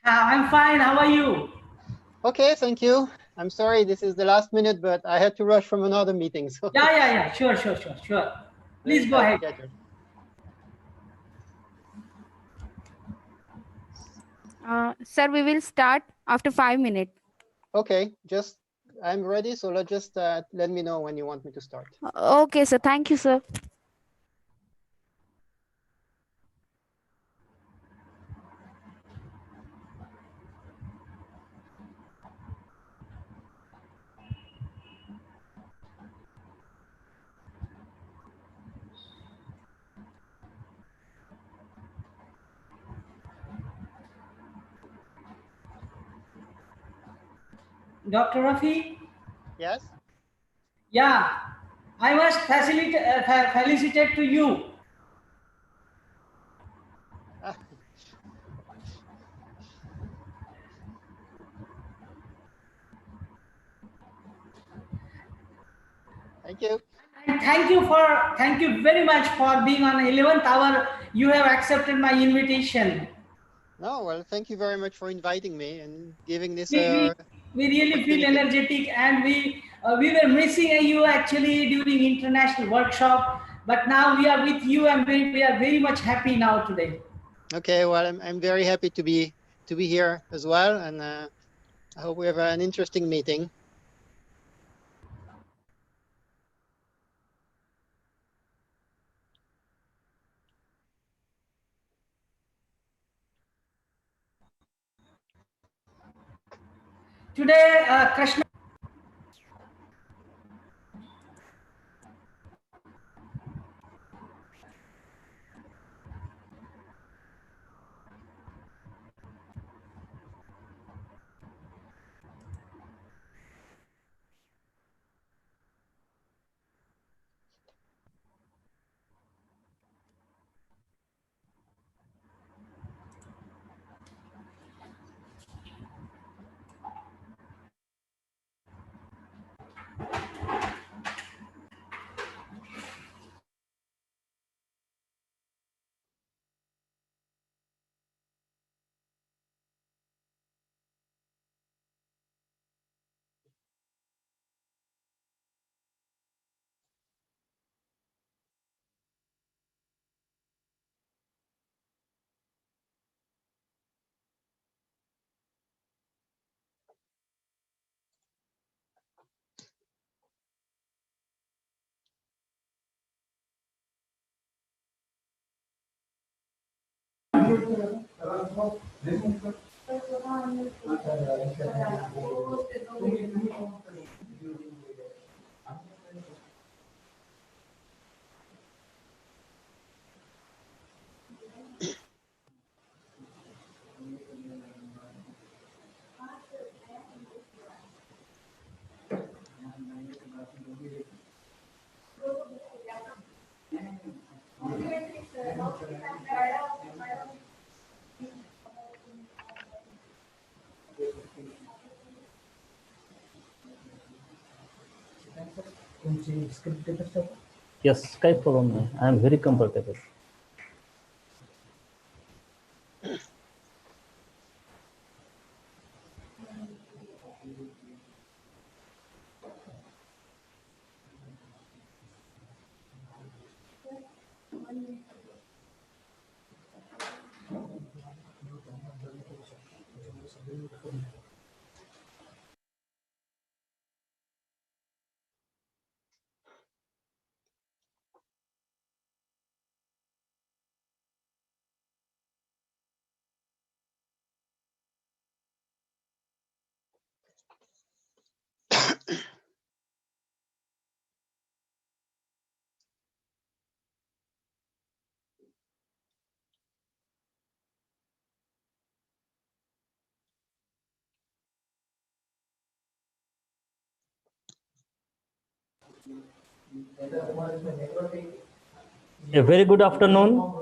I'm fine. How are you? Okay, thank you. I'm sorry this is the last minute, but I had to rush from another meeting. So Yeah. Sure. Please go ahead. Schedule. Sir, we will start after 5 minutes. Okay, I'm ready. So let me know when you want me to start. Okay, sir. Thank you, sir. Dr. Rafi? Yes. Yeah, I must felicitate to you. Thank you. And thank you very much for being on 11th hour. You have accepted my invitation. No, well, thank you very much for inviting me and giving this. We really feel energetic, and we were missing you actually during international workshop, but now we are with you, and we are very much happy now today. Okay, well, I'm very happy to be here as well, and I hope we have an interesting meeting. Today, Krishna. Yes, Skype problem. I am very comfortable. A very good afternoon.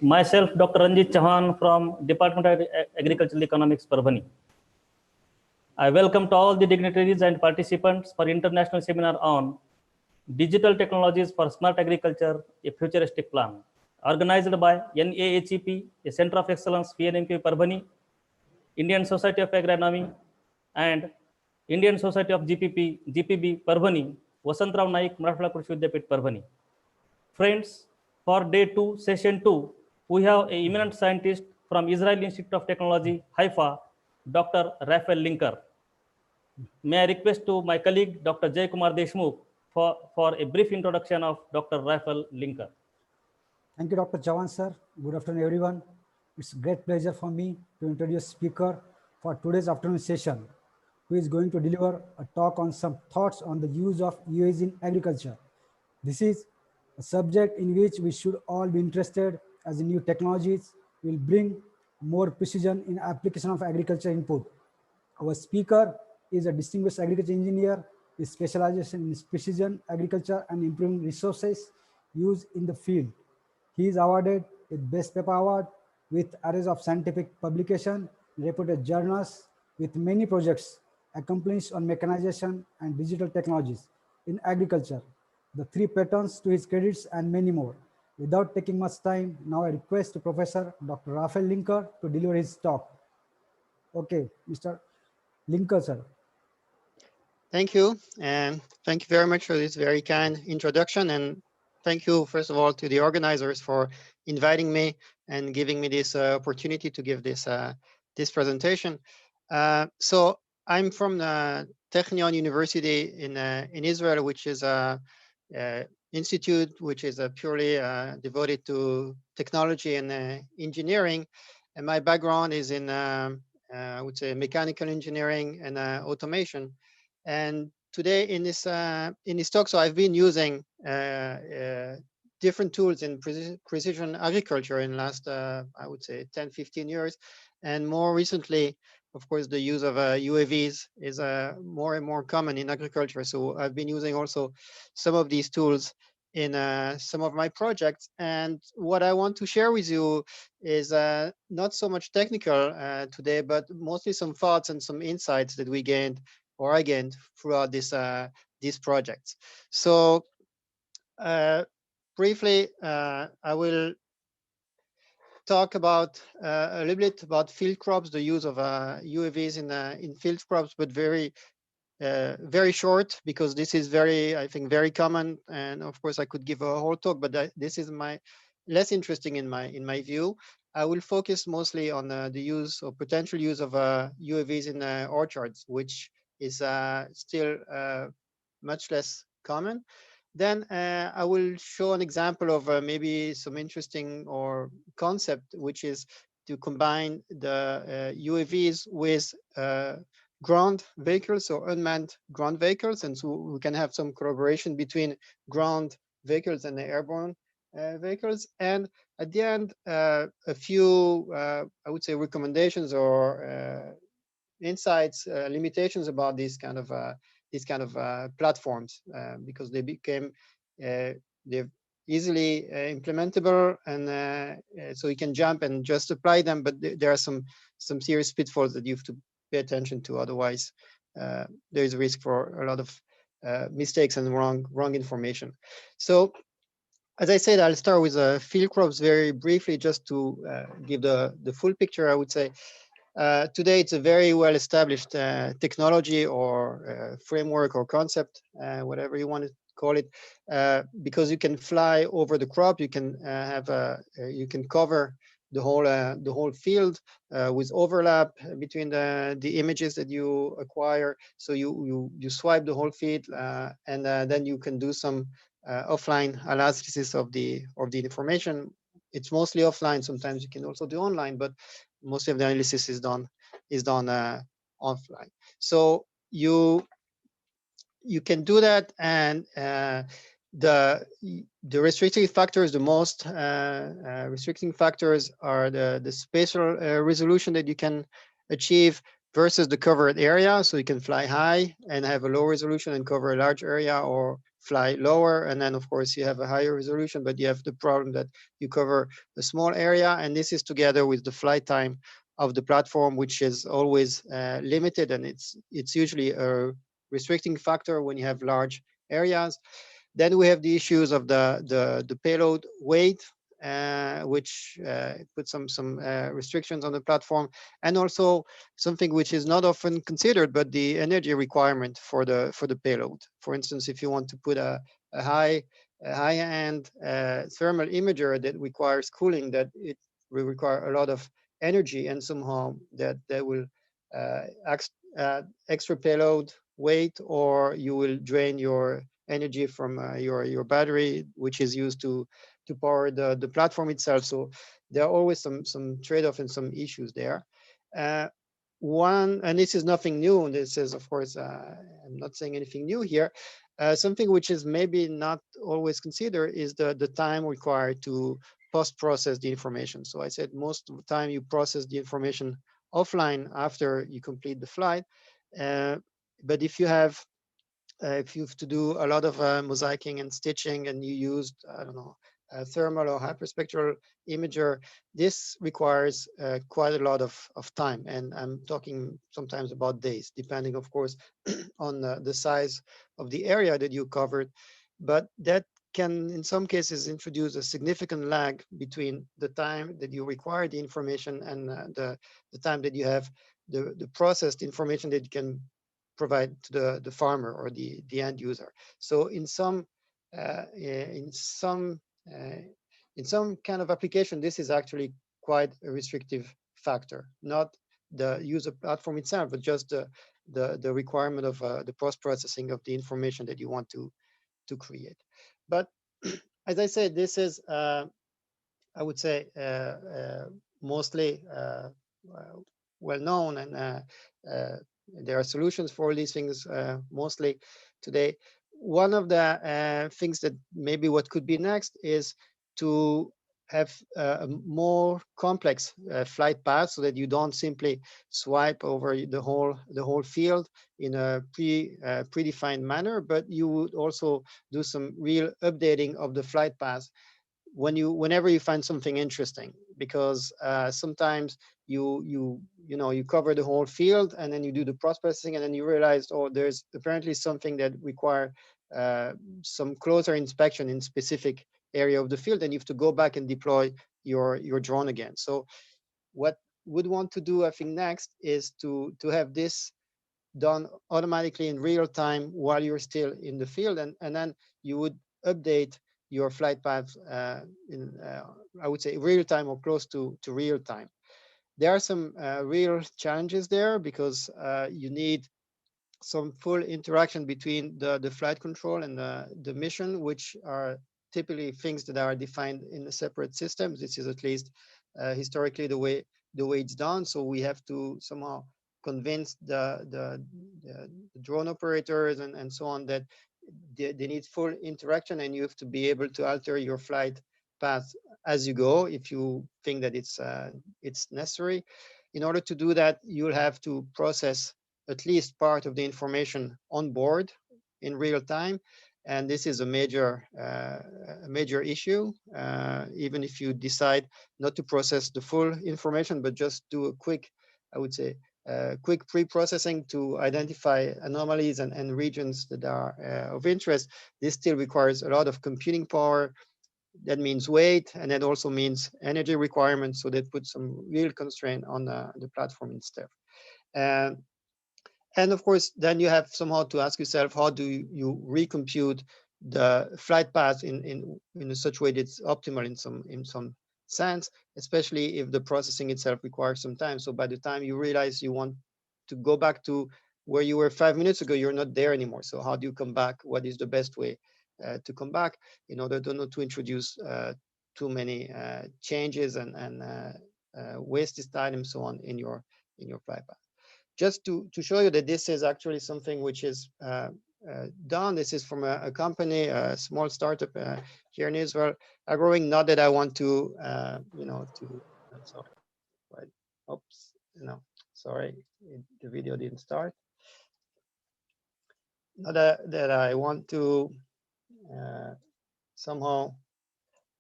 Myself, Dr. Ranjit Chauhan from Department of Agricultural Economics, Parbhani. I welcome to all the dignitaries and participants for international seminar on Digital Technologies for Smart Agriculture, a Futuristic Plan, organized by NAHEP, a Center of Excellence, VNMKV Parbhani, Indian Society of Agronomy, and Indian Society of GPB Parbhani, Vasantrao Naik, Marathwada Krishi Vidyapit Parbhani. Friends, for day 2, session 2, we have a eminent scientist from Israel Institute of Technology, Haifa, Dr. Rafael Linker. May I request to my colleague, Dr. Jay Kumar Deshmukh, for a brief introduction of Dr. Rafael Linker. Thank you, Dr. Chavan, sir. Good afternoon, everyone. It's a great pleasure for me to introduce speaker for today's afternoon session, who is going to deliver a talk on some thoughts on the use of UAVs in agriculture. This is a subject in which we should all be interested, as the new technologies will bring more precision in application of agriculture input. Our speaker is a distinguished agriculture engineer with specialization in precision agriculture and improving resources used in the field. He is awarded with Best Paper Award with arrays of scientific publication, reputed journals, with many projects accomplished on mechanization and digital technologies in agriculture. The 3 patents to his credits and many more. Without taking much time, now I request Professor Dr. Rafael Linker to deliver his talk. Okay, Mr. Linker, sir. Thank you, and thank you very much for this very kind introduction. And thank you, first of all, to the organizers for inviting me and giving me this opportunity to give this this presentation. So I'm from the Technion University in Israel, which is a institute which is purely devoted to technology and engineering. And my background is in, I would say, mechanical engineering and automation. And today in this talk, so I've been using different tools in precision agriculture in the last, I would say, 10, 15 years. And more recently, of course, the use of UAVs is more and more common in agriculture. So I've been using also some of these tools in some of my projects. And what I want to share with you is not so much technical today, but mostly some thoughts and some insights that we gained, or I gained, throughout this these projects. So briefly, I will talk about a little bit about field crops, the use of UAVs in field crops, but very short, because this is very, I think, very common. And of course, I could give a whole talk, but this is my less interesting in my view. I will focus mostly on the use or potential use of UAVs in orchards, which is still much less common. Then I will show an example of maybe some interesting or concept, which is to combine the UAVs with ground vehicles or unmanned ground vehicles. And so we can have some collaboration between ground vehicles and the airborne vehicles. And at the end, a few, I would say, recommendations or insights, limitations about these kind of platforms, because they became they're easily implementable, and so you can jump and just apply them. But there are some serious pitfalls that you have to pay attention to. Otherwise, there is a risk for a lot of mistakes and wrong information. So, as I said, I'll start with field crops very briefly, just to give the full picture. I would say today it's a very well established technology or framework or concept, whatever you want to call it, because you can fly over the crop. You can you can cover the whole field with overlap between the images that you acquire. So you swipe the whole field, and then you can do some offline analysis of the information. It's mostly offline. Sometimes you can also do online, but most of the analysis is done offline. So you can do that, and the restricting factors, the most restricting factors are the spatial resolution that you can achieve versus the covered area. So you can fly high and have a low resolution and cover a large area, or fly lower, and then of course you have a higher resolution, but you have the problem that you cover a small area. And this is together with the flight time of the platform, which is always limited, and it's usually a restricting factor when you have large areas. Then we have the issues of the payload weight, which put some restrictions on the platform, and also something which is not often considered, but the energy requirement for the payload. For instance, if you want to put a high-end thermal imager that requires cooling, that it will require a lot of energy, and somehow that will extra payload weight, or you will drain your energy from your battery, which is used to power the platform itself. So there are always some trade-off and some issues there. One, and this is nothing new, this is, of course, I'm not saying anything new here, something which is maybe not always considered is the time required to post-process the information. So I said most of the time you process the information offline after you complete the flight. But if you have to do a lot of mosaicing and stitching, and you used, I don't know, a thermal or hyperspectral imager, this requires quite a lot of time. And I'm talking sometimes about days, depending, of course, on the size of the area that you covered. But that can, in some cases, introduce a significant lag between the time that you require the information and the time that you have the processed information that you can provide to the farmer or the end user. So in some kind of application, this is actually quite a restrictive factor, not the user platform itself, but just the requirement of the post-processing of the information that you want to create. But as I said, this is, I would say, mostly well known, and there are solutions for all these things mostly today. One of the things that maybe what could be next is to have a more complex flight path, so that you don't simply swipe over the whole field in a predefined manner, but you would also do some real updating of the flight path whenever you find something interesting, because sometimes you cover the whole field, and then you do the processing, and then you realize, oh, there's apparently something that require some closer inspection in specific area of the field, and you have to go back and deploy your drone again. So what we'd want to do, I think, next is to have this done automatically in real time while you're still in the field, and then you would update your flight path in, I would say, real time or close to real time. There are some real challenges there, because you need some full interaction between the flight control and the mission, which are typically things that are defined in a separate system. This is at least historically the way it's done. So we have to somehow convince the drone operators and so on that they need full interaction, and you have to be able to alter your flight path as you go if you think that it's necessary. In order to do that, you'll have to process at least part of the information on board in real time, and this is a major issue. Even if you decide not to process the full information, but just do a quick, I would say, quick pre-processing to identify anomalies and regions that are of interest, this still requires a lot of computing power. That means weight, and that also means energy requirements. So that puts some real constraint on the platform itself. And of course, then you have somehow to ask yourself, how do you recompute the flight path in such a way that's optimal in some sense, especially if the processing itself requires some time. So by the time you realize you want to go back to where you were 5 minutes ago, you're not there anymore. So how do you come back? What is the best way to come back in order not to introduce too many changes and wasted time and so on in your flight path? Just to show you that this is actually something which is done. This is from a company, a small startup here in Israel, growing. Not that I want to, sorry, right? Oops, no, sorry, the video didn't start. Not that I want to somehow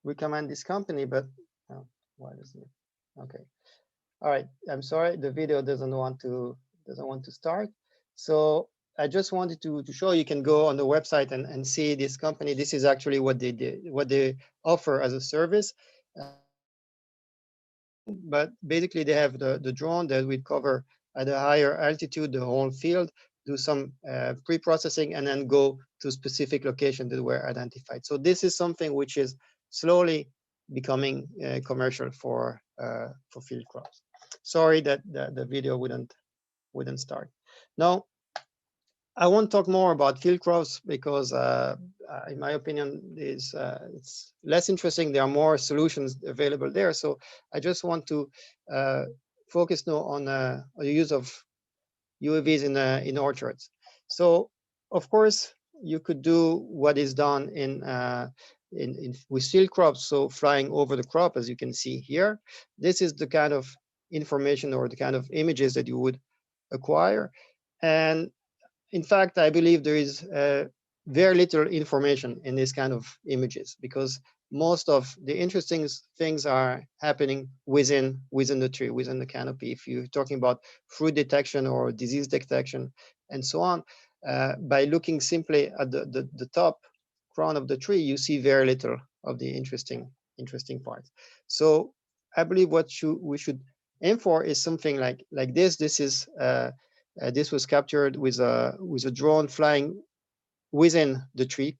recommend this company, but why doesn't it? Okay, all right. I'm sorry, the video doesn't want to start. So I just wanted to show you can go on the website and see this company. This is actually what they did, what they offer as a service. But basically they have the drone that will cover at a higher altitude the whole field, do some pre-processing, and then go to specific locations that were identified. So this is something which is slowly becoming commercial for field crops. Sorry that the video wouldn't start. Now, I won't talk more about field crops because, in my opinion, it's less interesting. There are more solutions available there. So I just want to focus now on the use of UAVs in orchards. So, of course, you could do what is done with field crops. So flying over the crop, as you can see here, this is the kind of information or the kind of images that you would acquire. And in fact, I believe there is very little information in this kind of images because most of the interesting things are happening within the tree, within the canopy. If you're talking about fruit detection or disease detection and so on, by looking simply at the top crown of the tree, you see very little of the interesting parts. So I believe what we should aim for is something like this. This was captured with a drone flying within the tree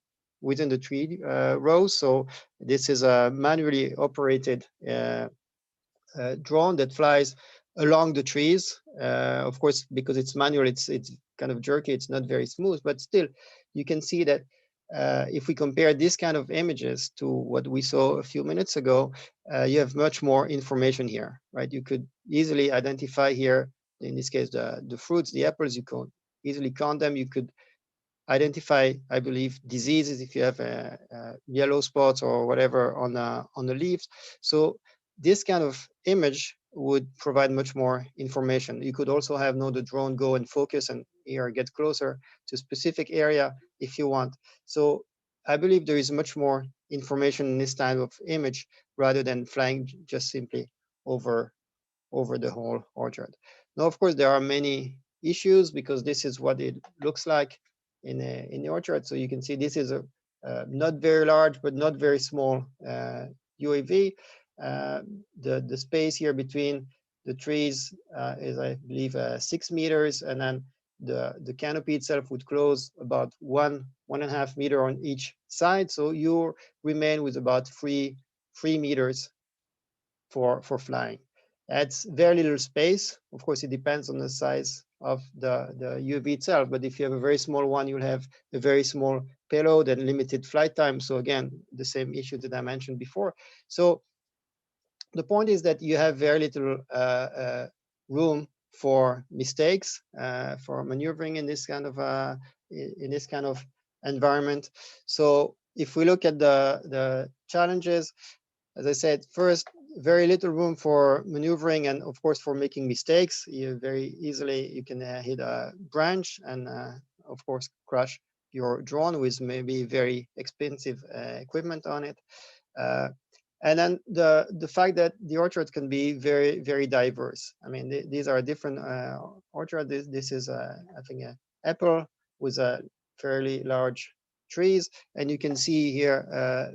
rows. So this is a manually operated drone that flies along the trees. Of course, because it's manual, it's kind of jerky. It's not very smooth, but still, you can see that if we compare this kind of images to what we saw a few minutes ago, you have much more information here, right? You could easily identify here, in this case, the fruits, the apples. You can easily count them. You could identify, I believe, diseases if you have yellow spots or whatever on the leaves. So this kind of image would provide much more information. You could also have the drone go and focus and here get closer to a specific area if you want. So I believe there is much more information in this type of image rather than flying just simply over the whole orchard. Now, of course, there are many issues because this is what it looks like in the orchard. So you can see this is a not very large but not very small UAV. The space here between the trees is, I believe, 6 meters, and then the canopy itself would close about 1.5 meter on each side. So you remain with about 3 meters for flying. That's very little space. Of course, it depends on the size of the UAV itself. But if you have a very small one, you'll have a very small payload and limited flight time. So again, the same issue that I mentioned before. So the point is that you have very little room for mistakes, for maneuvering in this kind of environment. So if we look at the challenges, as I said, first, very little room for maneuvering and of course for making mistakes. You very easily you can hit a branch and of course crash your drone with maybe very expensive equipment on it. And then the fact that the orchard can be very, very diverse. I mean, these are different orchard. This is I think an apple with a fairly large trees, and you can see here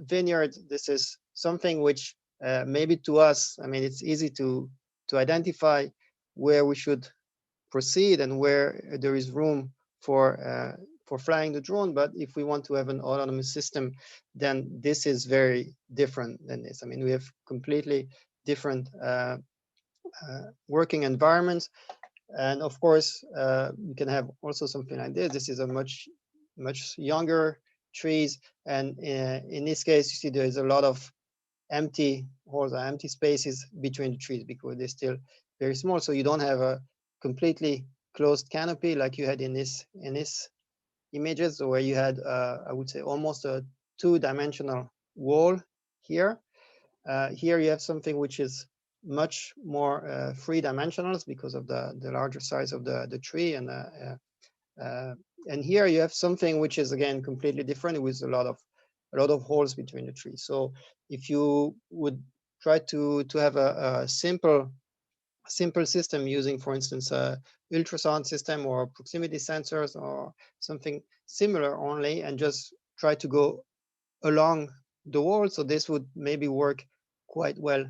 vineyard. This is something which maybe to us, I mean, it's easy to identify where we should proceed and where there is room for flying the drone. But if we want to have an autonomous system, then this is very different than this. I mean, we have completely different working environments. And of course, you can have also something like this. This is a much younger trees. And in this case, you see there is a lot of empty holes or empty spaces between the trees because they're still very small. So you don't have a completely closed canopy like you had in this images, where you had I would say almost a two-dimensional wall here. Here you have something which is much more three-dimensional because of the larger size of the tree, and here you have something which is again completely different with a lot of holes between the trees. So if you would try to have a simple system using, for instance, a ultrasound system or proximity sensors or something similar only, and just try to go along the wall, so this would maybe work quite well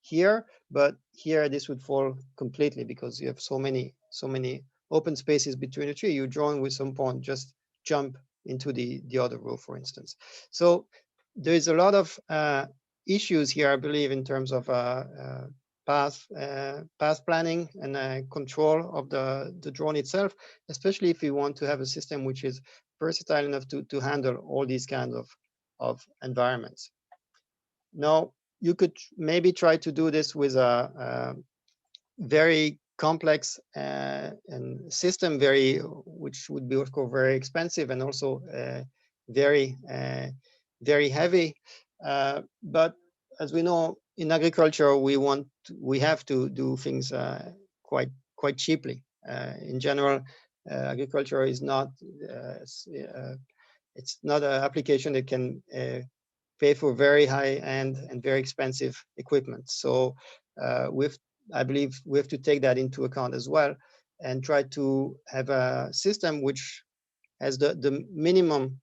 here, but here this would fall completely because you have so many open spaces between the tree. You're drawing with some point, just jump into the other row, for instance. So there is a lot of issues here, I believe, in terms of path planning and control of the drone itself, especially if you want to have a system which is versatile enough to handle all these kinds of environments. Now, you could maybe try to do this with a very complex and system, which would be of course very expensive and also very heavy. But as we know, in agriculture, we have to do things quite cheaply. In general, agriculture is not it's not an application that can pay for very high-end and very expensive equipment. So I believe we have to take that into account as well and try to have a system which has the minimum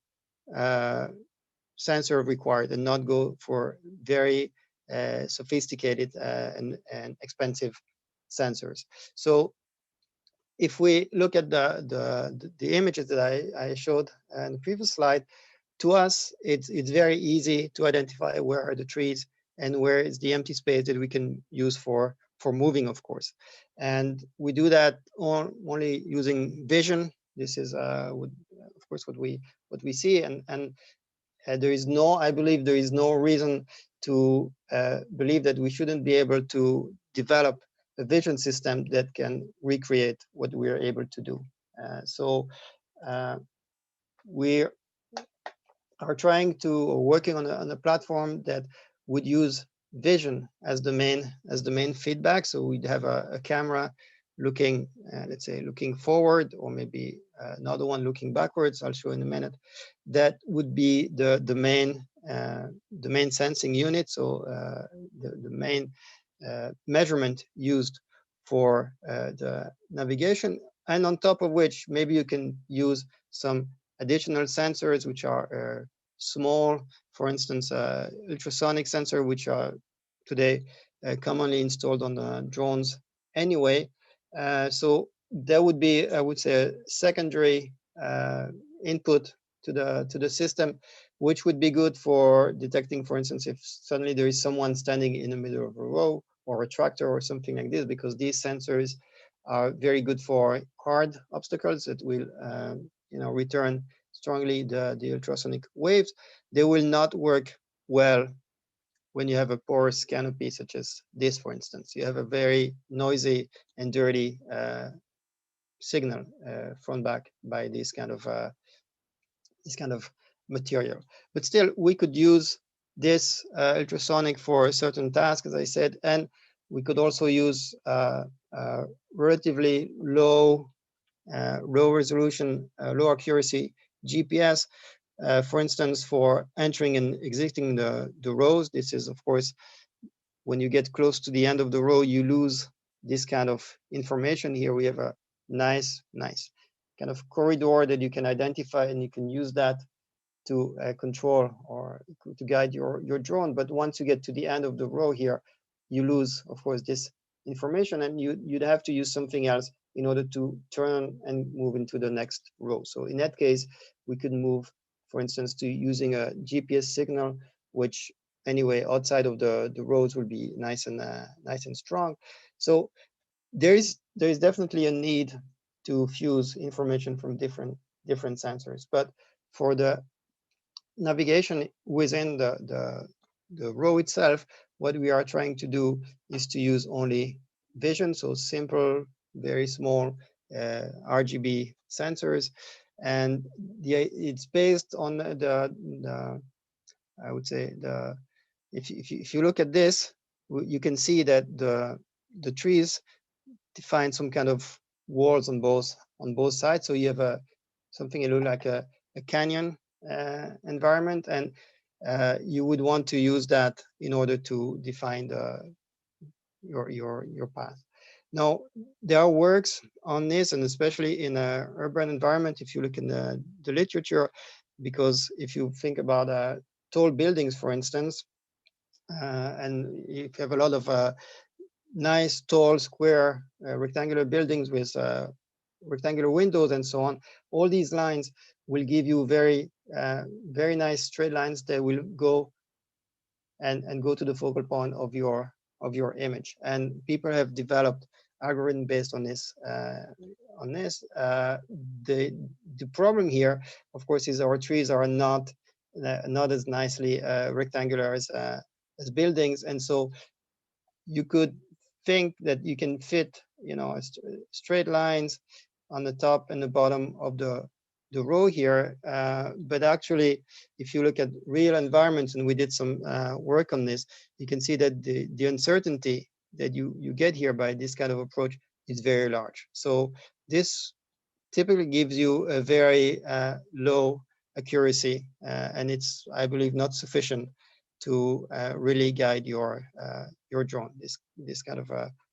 sensor required and not go for very sophisticated and expensive sensors. So if we look at the images that I showed in the previous slide, to us, it's very easy to identify where are the trees and where is the empty space that we can use for moving, of course. And we do that only using vision. This is, of course, what we see. And there is no, I believe there is no reason to believe that we shouldn't be able to develop a vision system that can recreate what we're able to do. So we are trying to, or working on a platform that would use vision as the main feedback. So we'd have a camera looking, let's say, looking forward, or maybe another one looking backwards. I'll show in a minute. That would be the main sensing unit. So the main measurement used for the navigation, and on top of which maybe you can use some additional sensors which are small, for instance, ultrasonic sensor, which are today commonly installed on the drones anyway. So that would be, I would say, a secondary input to the system, which would be good for detecting, for instance, if suddenly there is someone standing in the middle of a row or a tractor or something like this, because these sensors are very good for hard obstacles that will return strongly the ultrasonic waves. They will not work well when you have a porous canopy such as this, for instance. You have a very noisy and dirty signal thrown back by this kind of material. But still, we could use this ultrasonic for a certain task, as I said, and we could also use relatively low resolution, low accuracy GPS, for instance, for entering and exiting the rows. This is, of course, when you get close to the end of the row, you lose this kind of information. Here we have a nice kind of corridor that you can identify, and you can use that to control or to guide your drone. But once you get to the end of the row here, you lose, of course, this information, and you'd have to use something else in order to turn and move into the next row. So in that case, we could move, for instance, to using a GPS signal, which anyway outside of the roads will be nice and strong. So there is definitely a need to fuse information from different sensors. But for the navigation within the row itself, what we are trying to do is to use only vision, so simple, very small RGB sensors, and it's based on the I would say if you look at this, you can see that the trees define some kind of walls on both sides. So you have something that looks like a canyon environment, and you would want to use that in order to define your path. Now, there are works on this, and especially in an urban environment, if you look in the literature, because if you think about tall buildings, for instance, And if you have a lot of nice, tall, square, rectangular buildings with rectangular windows and so on, all these lines will give you very nice straight lines that will go and go to the focal point of your image. And people have developed algorithm based on this. The problem here, of course, is our trees are not as nicely rectangular as buildings, and so you could think that you can fit, straight lines on the top and the bottom of the row here, but actually, if you look at real environments, and we did some work on this, you can see that the uncertainty that you get here by this kind of approach is very large. So this typically gives you a very low accuracy, and it's, I believe, not sufficient to really guide your drone. This kind of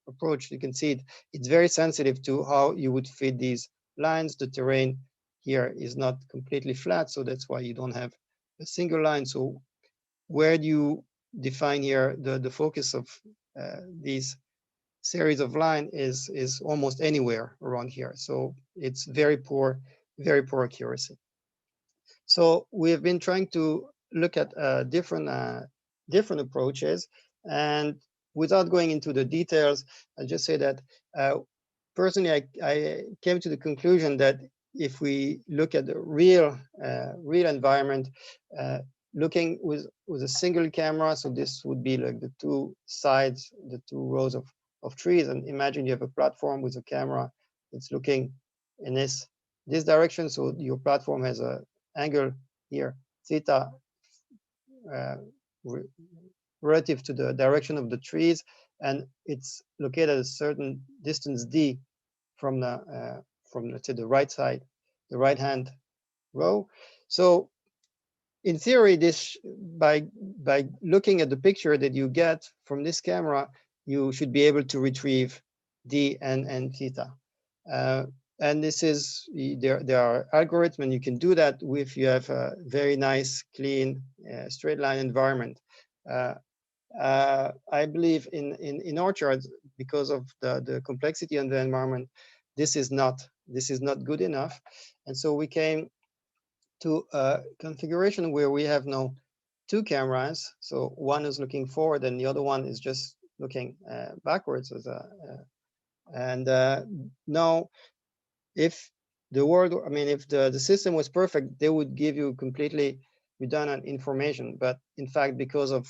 approach, you can see it's very sensitive to how you would fit these lines. The terrain here is not completely flat, so that's why you don't have a single line. So where do you define here the focus of these series of line is almost anywhere around here. So it's very poor accuracy. So we have been trying to look at different approaches, and without going into the details, I'll just say that personally, I came to the conclusion that if we look at the real environment, looking with a single camera, so this would be like the two sides, the two rows of trees, and imagine you have a platform with a camera that's looking in this direction. So your platform has a angle here, theta, relative to the direction of the trees, and it's located at a certain distance d from let's say the right side, the right hand row. So in theory, this by looking at the picture that you get from this camera, you should be able to retrieve d and theta. And this is, there are algorithms, and you can do that if you have a very nice, clean, straight line environment. I believe in orchards, because of the complexity of the environment, this is not good enough. And so we came to a configuration where we have now two cameras. So one is looking forward, and the other one is just looking backwards. Now, if the world, I mean, if the system was perfect, they would give you completely redundant information. But in fact, because of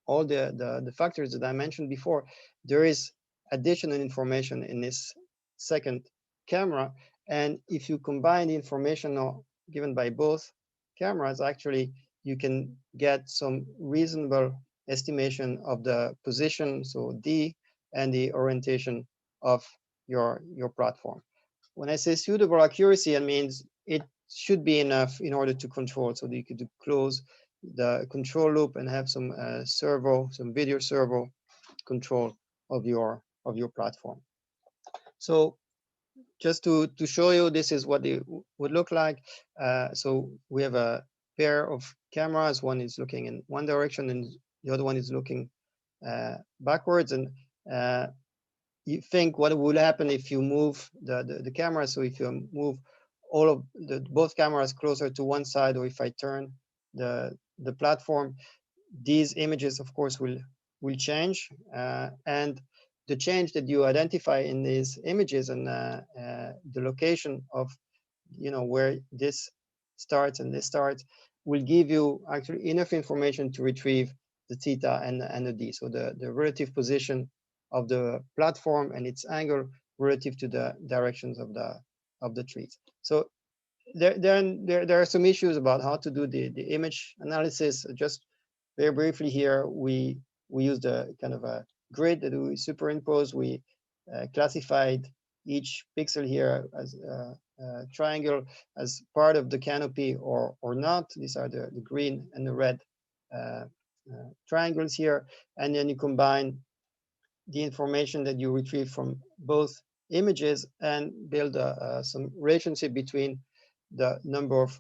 all the factors that I mentioned before, there is additional information in this second camera. And if you combine the information now given by both cameras, actually, you can get some reasonable estimation of the position, so D, and the orientation of your platform. When I say suitable accuracy, it means it should be enough in order to control, so that you could close the control loop and have some some video servo control of your platform. So just to show you, this is what it would look like. So we have a pair of cameras. One is looking in one direction, and the other one is looking backwards. And you think what will happen if you move the camera? So if you move all of both cameras closer to one side, or if I turn the platform, these images, of course, will change. And the change that you identify in these images and the location of, where this starts and this starts, will give you actually enough information to retrieve the theta and the D. So the relative position of the platform and its angle relative to the directions of the trees. So there are some issues about how to do the image analysis. Just very briefly here, we used a kind of a grid that we superimpose. We classified each pixel here as a triangle as part of the canopy or not. These are the green and the red triangles here. And then you combine the information that you retrieve from both images and build some relationship between the number of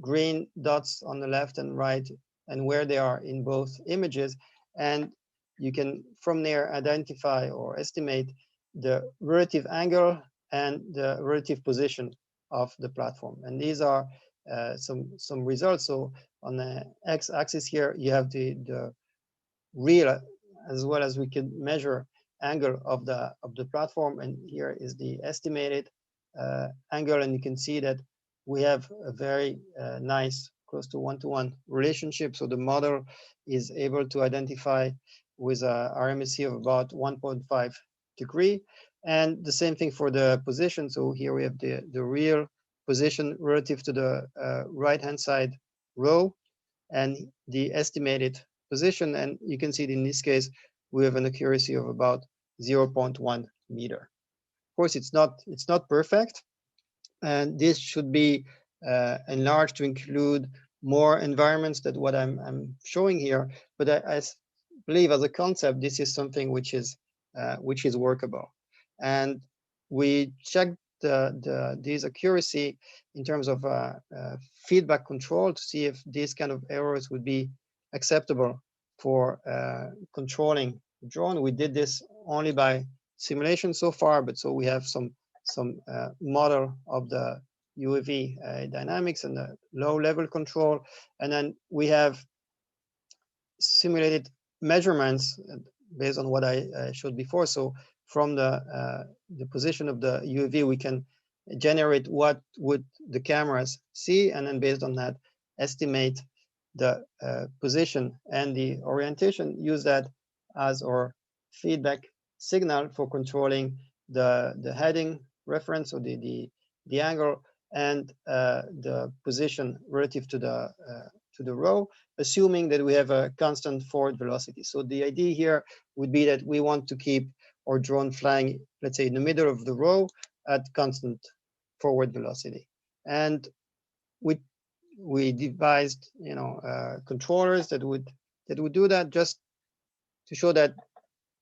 green dots on the left and right and where they are in both images, and you can from there identify or estimate the relative angle and the relative position of the platform. And these are some results. So on the x-axis here, you have the real, as well as we can measure angle of the platform, and here is the estimated angle, and you can see that we have a very nice close to one-to-one relationship. So the model is able to identify with a RMSE of about 1.5 degree, and the same thing for the position. So here we have the real position relative to the right-hand side row and the estimated position, and you can see that in this case we have an accuracy of about 0.1 meter. Of course, it's not perfect, and this should be enlarged to include more environments than what I'm showing here. But I believe, as a concept, this is something which is workable. And we checked this accuracy in terms of feedback control to see if these kind of errors would be acceptable for controlling the drone. We did this only by simulation so far, but so we have some model of the UAV dynamics and the low-level control, and then we have simulated measurements based on what I showed before. So from the position of the UAV, we can generate what would the cameras see, and then based on that, estimate the position and the orientation, use that as our feedback signal for controlling the heading reference, or the angle, and the position relative to the row, assuming that we have a constant forward velocity. So the idea here would be that we want to keep our drone flying, let's say, in the middle of the row at constant forward velocity. And we devised, controllers that would do that, just to show that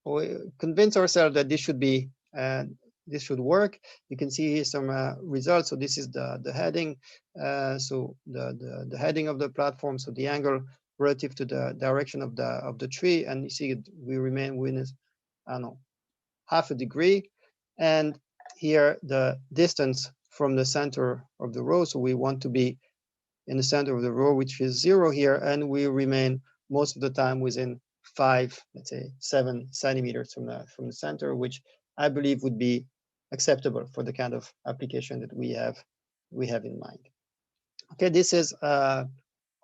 we convince ourselves that this should work. You can see here some results. So this is the heading. So the heading of the platform. So the angle relative to the direction of the tree, and you see we remain within, I don't know, half a degree. And here the distance from the center of the row. So we want to be in the center of the row, which is 0 here, and we remain most of the time within 5, let's say 7 centimeters from the center, which I believe would be acceptable for the kind of application that we have in mind. Okay, this is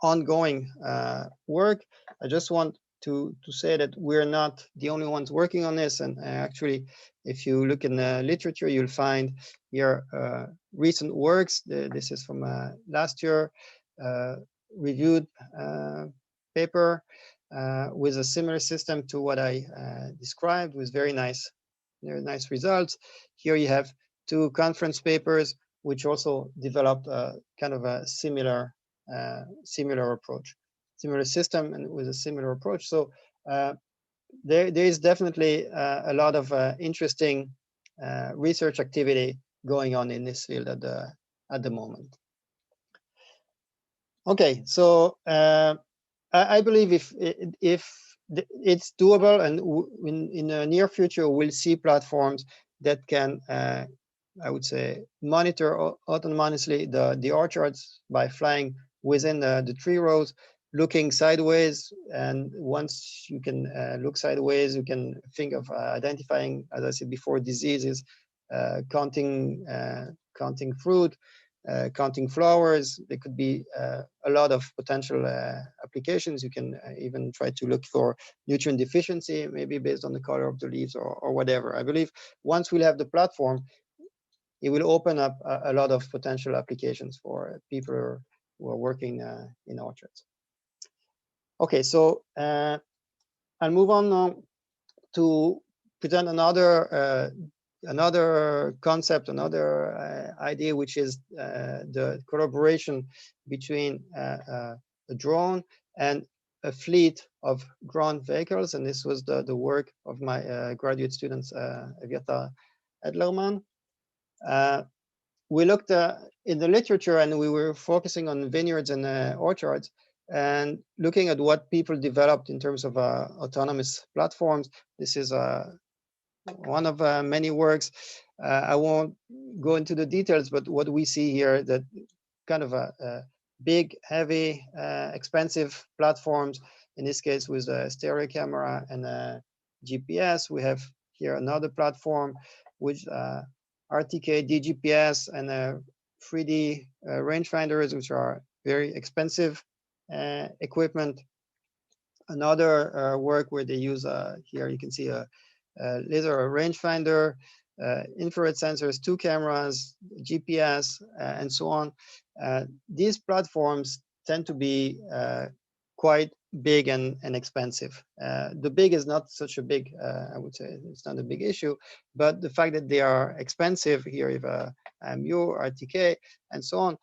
ongoing work. I just want to say that we're not the only ones working on this, and actually, if you look in the literature, you'll find here recent works. This is from last year, reviewed paper with a similar system to what I described, with very nice results. Here you have 2 conference papers which also developed kind of a similar approach, similar system, and with a similar approach. So there is definitely a lot of interesting research activity going on in this field at the moment. Okay, so I believe if it's doable, and in the near future we'll see platforms that can, I would say, monitor autonomously the orchards by flying within the tree rows, looking sideways. And once you can look sideways, you can think of identifying, as I said before, diseases, counting fruit, counting flowers. There could be a lot of potential applications. You can even try to look for nutrient deficiency, maybe based on the color of the leaves or whatever. I believe once we'll have the platform, it will open up a lot of potential applications for people who are working in orchards. Okay, so I'll move on now to present another concept, another idea, which is the collaboration between a drone and a fleet of ground vehicles. And this was the work of my graduate students, Aviata Edlerman. We looked in the literature, and we were focusing on vineyards and orchards. And looking at what people developed in terms of autonomous platforms, this is one of many works. I won't go into the details, but what we see here, that kind of a big, heavy, expensive platforms, in this case with a stereo camera and a GPS. We have here another platform with RTK, DGPS, and 3D rangefinders, which are very expensive equipment. Another work where they use, here you can see a laser rangefinder, infrared sensors, 2 cameras, GPS, and so on. These platforms tend to be quite big and expensive. The big is not such a big, I would say it's not a big issue, but the fact that they are expensive, here if MU, RTK, and so on,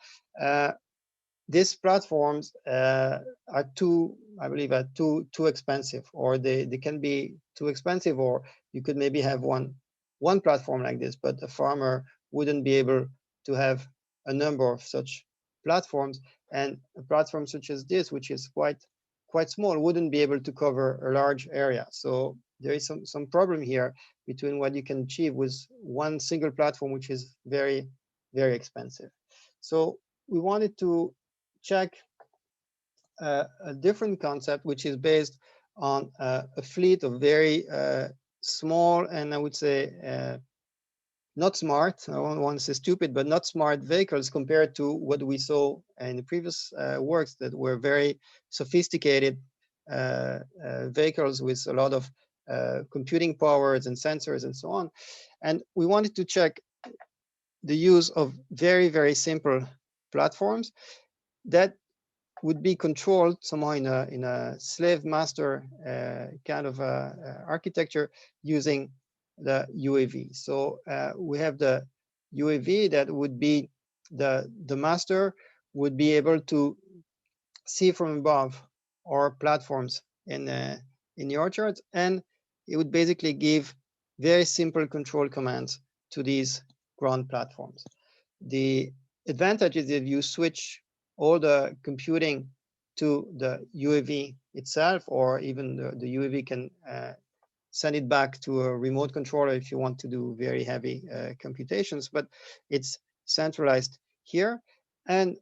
these platforms are too, I believe, are too expensive, or they can be too expensive, or you could maybe have one platform like this, but a farmer wouldn't be able to have a number of such platforms, and a platform such as this, which is quite small, wouldn't be able to cover a large area. So there is some problem here between what you can achieve with one single platform, which is very, very expensive. So we wanted to check a different concept, which is based on a fleet of very small, and I would say not smart, I don't want to say stupid, but not smart vehicles compared to what we saw in the previous works that were very sophisticated vehicles with a lot of computing powers and sensors and so on. And we wanted to check the use of very, very simple platforms that would be controlled somehow in a slave master kind of architecture using the UAV. So we have the UAV that would be the master would be able to see from above our platforms in the orchards, and it would basically give very simple control commands to these ground platforms. The advantage is if you switch all the computing to the UAV itself, or even the UAV can send it back to a remote controller if you want to do very heavy computations, but it's centralized here. And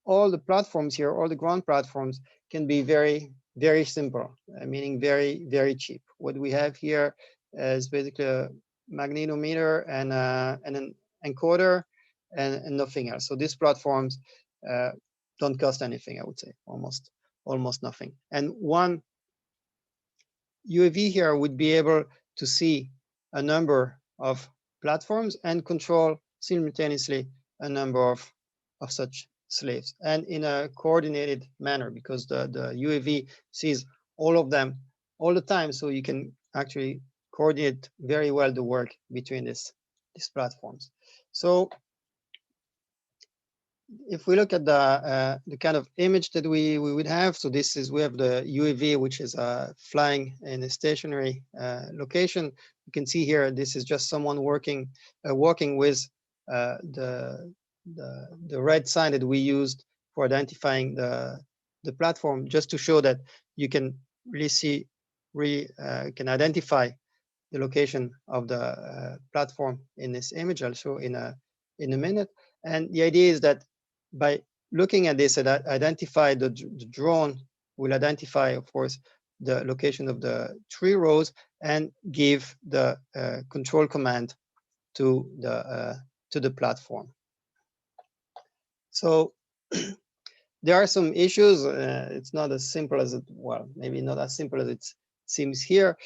all the platforms here, all the ground platforms, can be very, very simple, meaning very, very cheap. What we have here is basically a magnetometer and an encoder and nothing else. So these platforms don't cost anything, I would say, almost nothing. And one UAV here would be able to see a number of platforms and control simultaneously a number of such slaves, and in a coordinated manner, because the UAV sees all of them all the time, so you can actually coordinate very well the work between these platforms. So if we look at the kind of image that we would have, so this is, we have the UAV, which is flying in a stationary location. You can see here, this is just someone walking with the red sign that we used for identifying the platform, just to show that you can really see, can identify the location of the platform in this image. I'll show in a minute. And the idea is that by looking at this, identify the drone will identify, of course, the location of the tree rows and give the control command to the platform. So there are some issues. It's not as simple as it, well, maybe not as simple as it seems here,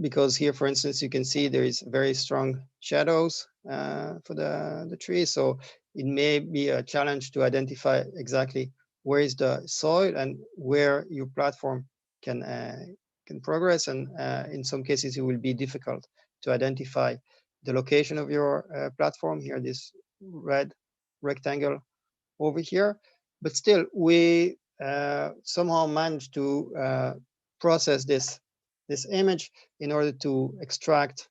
because here, for instance, you can see there is very strong shadows for the tree. So it may be a challenge to identify exactly where is the soil and where your platform can progress. And in some cases, it will be difficult to identify the location of your platform. Here, this red rectangle over here. But still, we somehow managed to process this image in order to extract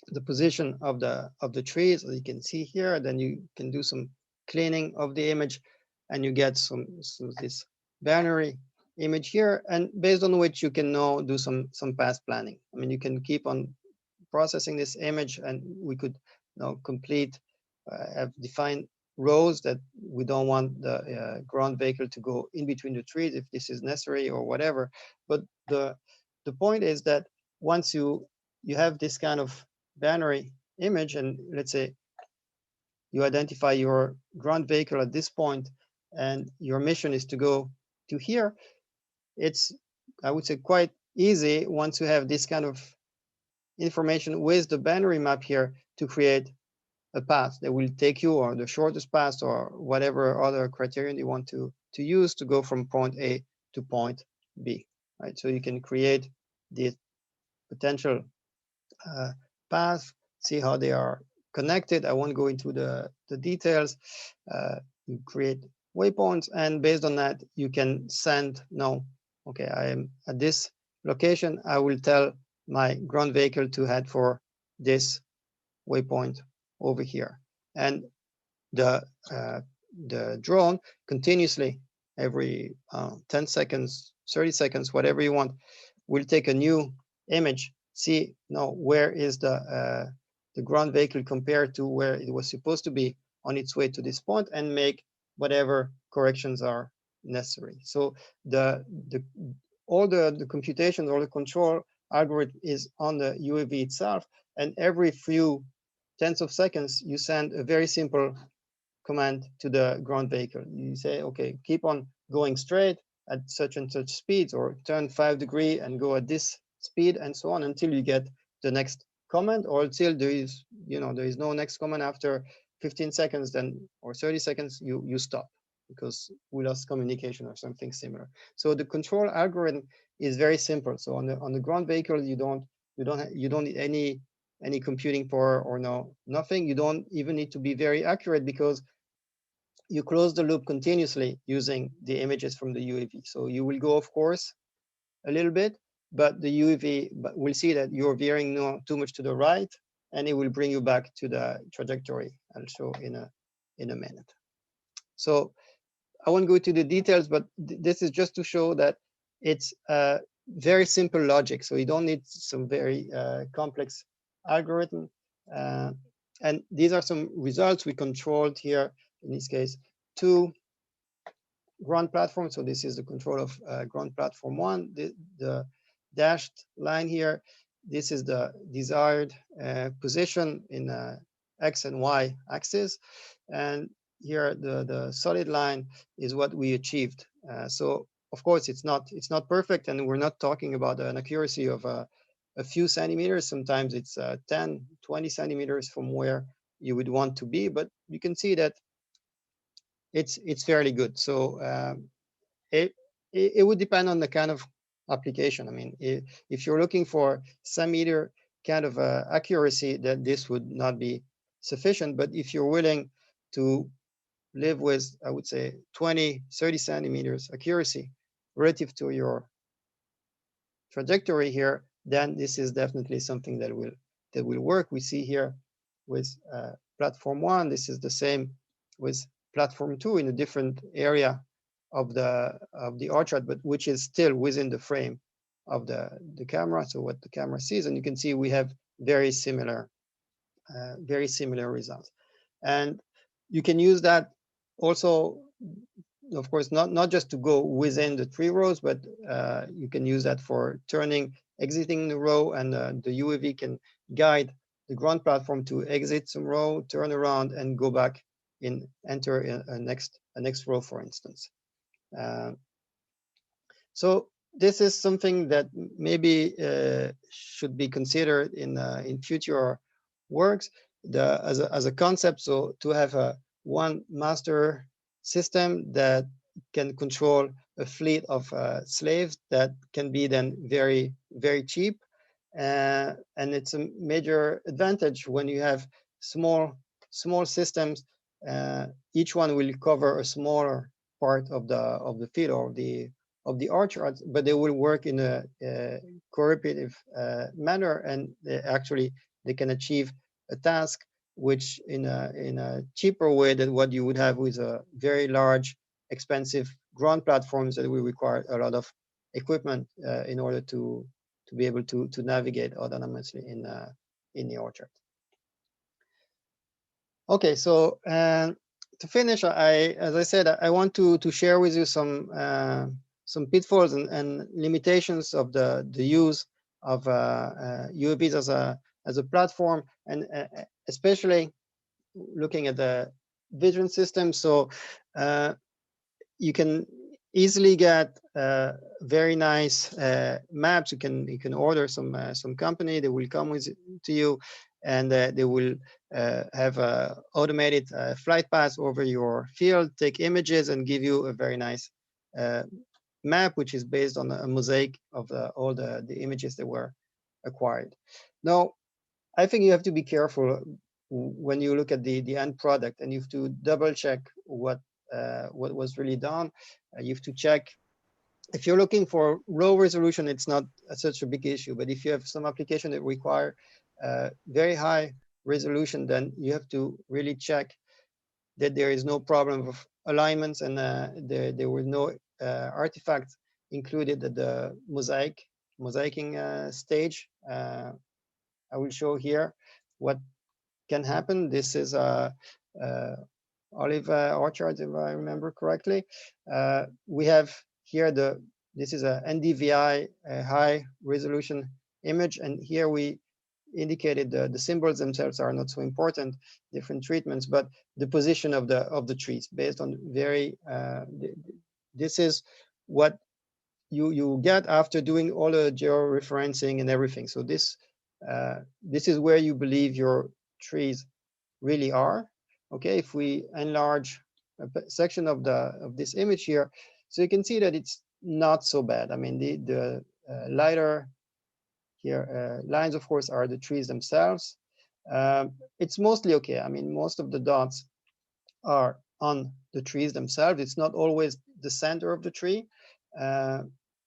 the position of the trees, as you can see here. Then you can do some cleaning of the image and you get this binary image here, and based on which you can now do some path planning. I mean, you can keep on processing this image, and we could now complete, have defined rows that we don't want the ground vehicle to go in between the trees if this is necessary or whatever. But the point is that once you have this kind of binary image, and let's say you identify your ground vehicle at this point, and your mission is to go to here, it's, I would say, quite easy once you have this kind of information with the binary map here to create a path that will take you, or the shortest path, or whatever other criterion you want to use to go from point A to point B, right? So you can create the potential path, see how they are connected. I won't go into the details. You create waypoints, and based on that, you can send, no, okay, I am at this location. I will tell my ground vehicle to head for this waypoint over here, and the drone continuously, every 10 seconds, 30 seconds, whatever you want, will take a new image, see now where is the ground vehicle compared to where it was supposed to be on its way to this point, and make whatever corrections are necessary. So all the computation, all the control algorithm is on the UAV itself, and every few tenths of seconds you send a very simple command to the ground vehicle. You say, okay, keep on going straight at such and such speeds, or turn 5 degrees and go at this speed, and so on, until you get the next command, or until there is no next command after 15 seconds, then, or 30 seconds, you stop because we lost communication or something similar. So the control algorithm is very simple. So on the ground vehicle, you don't need any computing power, or nothing. You don't even need to be very accurate, because you close the loop continuously using the images from the UAV. So you will go, of course, a little bit, but the UAV will see that you're veering not too much to the right, and it will bring you back to the trajectory. I'll show in a minute. So I won't go into the details, but this is just to show that it's very simple logic. So you don't need some very complex algorithm. And these are some results we controlled here, in this case, 2 ground platforms. So this is the control of ground platform 1. The dashed line here, this is the desired position in X and Y axis. And here the solid line is what we achieved. So of course it's not perfect, and we're not talking about an accuracy of a few centimeters. Sometimes it's 10, 20 centimeters from where you would want to be, but you can see that it's fairly good. So it would depend on the kind of application. I mean, if you're looking for centimeter kind of accuracy, that this would not be sufficient. But if you're willing to live with, I would say, 20, 30 centimeters accuracy relative to your trajectory here, then this is definitely something that will work. We see here with platform 1, this is the same with platform 2 in a different area of the orchard, but which is still within the frame of the camera. So what the camera sees, and you can see we have very similar results. And you can use that also, of course, not just to go within the 3 rows, but you can use that for turning, exiting the row, and the UAV can guide the ground platform to exit some row, turn around, and go back in, enter a next row, for instance. So this is something that maybe should be considered in future works as a concept. So to have one master system that can control a fleet of slaves that can be then very, very cheap. And it's a major advantage when you have small systems. Each one will cover a smaller part of the field or of the orchard, but they will work in a cooperative manner, and they can achieve a task which in a cheaper way than what you would have with a very large expensive ground platforms that will require a lot of equipment in order to be able to navigate autonomously in the orchard. Okay, so to finish, as I said, I want to share with you some pitfalls and limitations of the use of UAVs as a platform, and especially looking at the vision system. So you can easily get very nice maps. You can order some company that will come with to you, and they will have a automated flight path over your field, take images, and give you a very nice map, which is based on a mosaic of all the images that were acquired. Now, I think you have to be careful when you look at the end product, and you have to double check what was really done. You have to check. If you're looking for low resolution, it's not such a big issue. But if you have some application that require very high resolution, then you have to really check that there is no problem of alignments, and there were no artifacts included at the mosaicing stage. I will show here what can happen. This is a olive orchard, if I remember correctly. We have here this is a NDVI, a high resolution image, and here we indicated the symbols themselves are not so important, different treatments, but the position of the trees based on very. This is what you get after doing all the georeferencing and everything. So this is where you believe your trees really are. Okay, if we enlarge a section of this image here, so you can see that it's not so bad. I mean, the lighter here lines, of course, are the trees themselves. It's mostly okay. I mean, most of the dots are on the trees themselves. It's not always the center of the tree,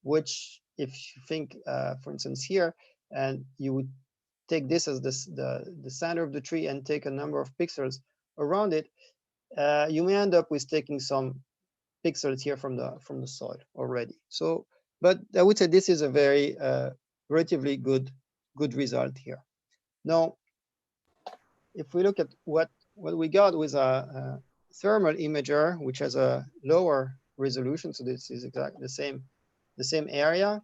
which, if you think, for instance, here, and you would take this as the center of the tree and take a number of pixels around it, you may end up with taking some pixels here from the soil already. So, but I would say this is a very relatively good result here. Now, if we look at what we got with a thermal imager, which has a lower resolution, so this is exactly the same area.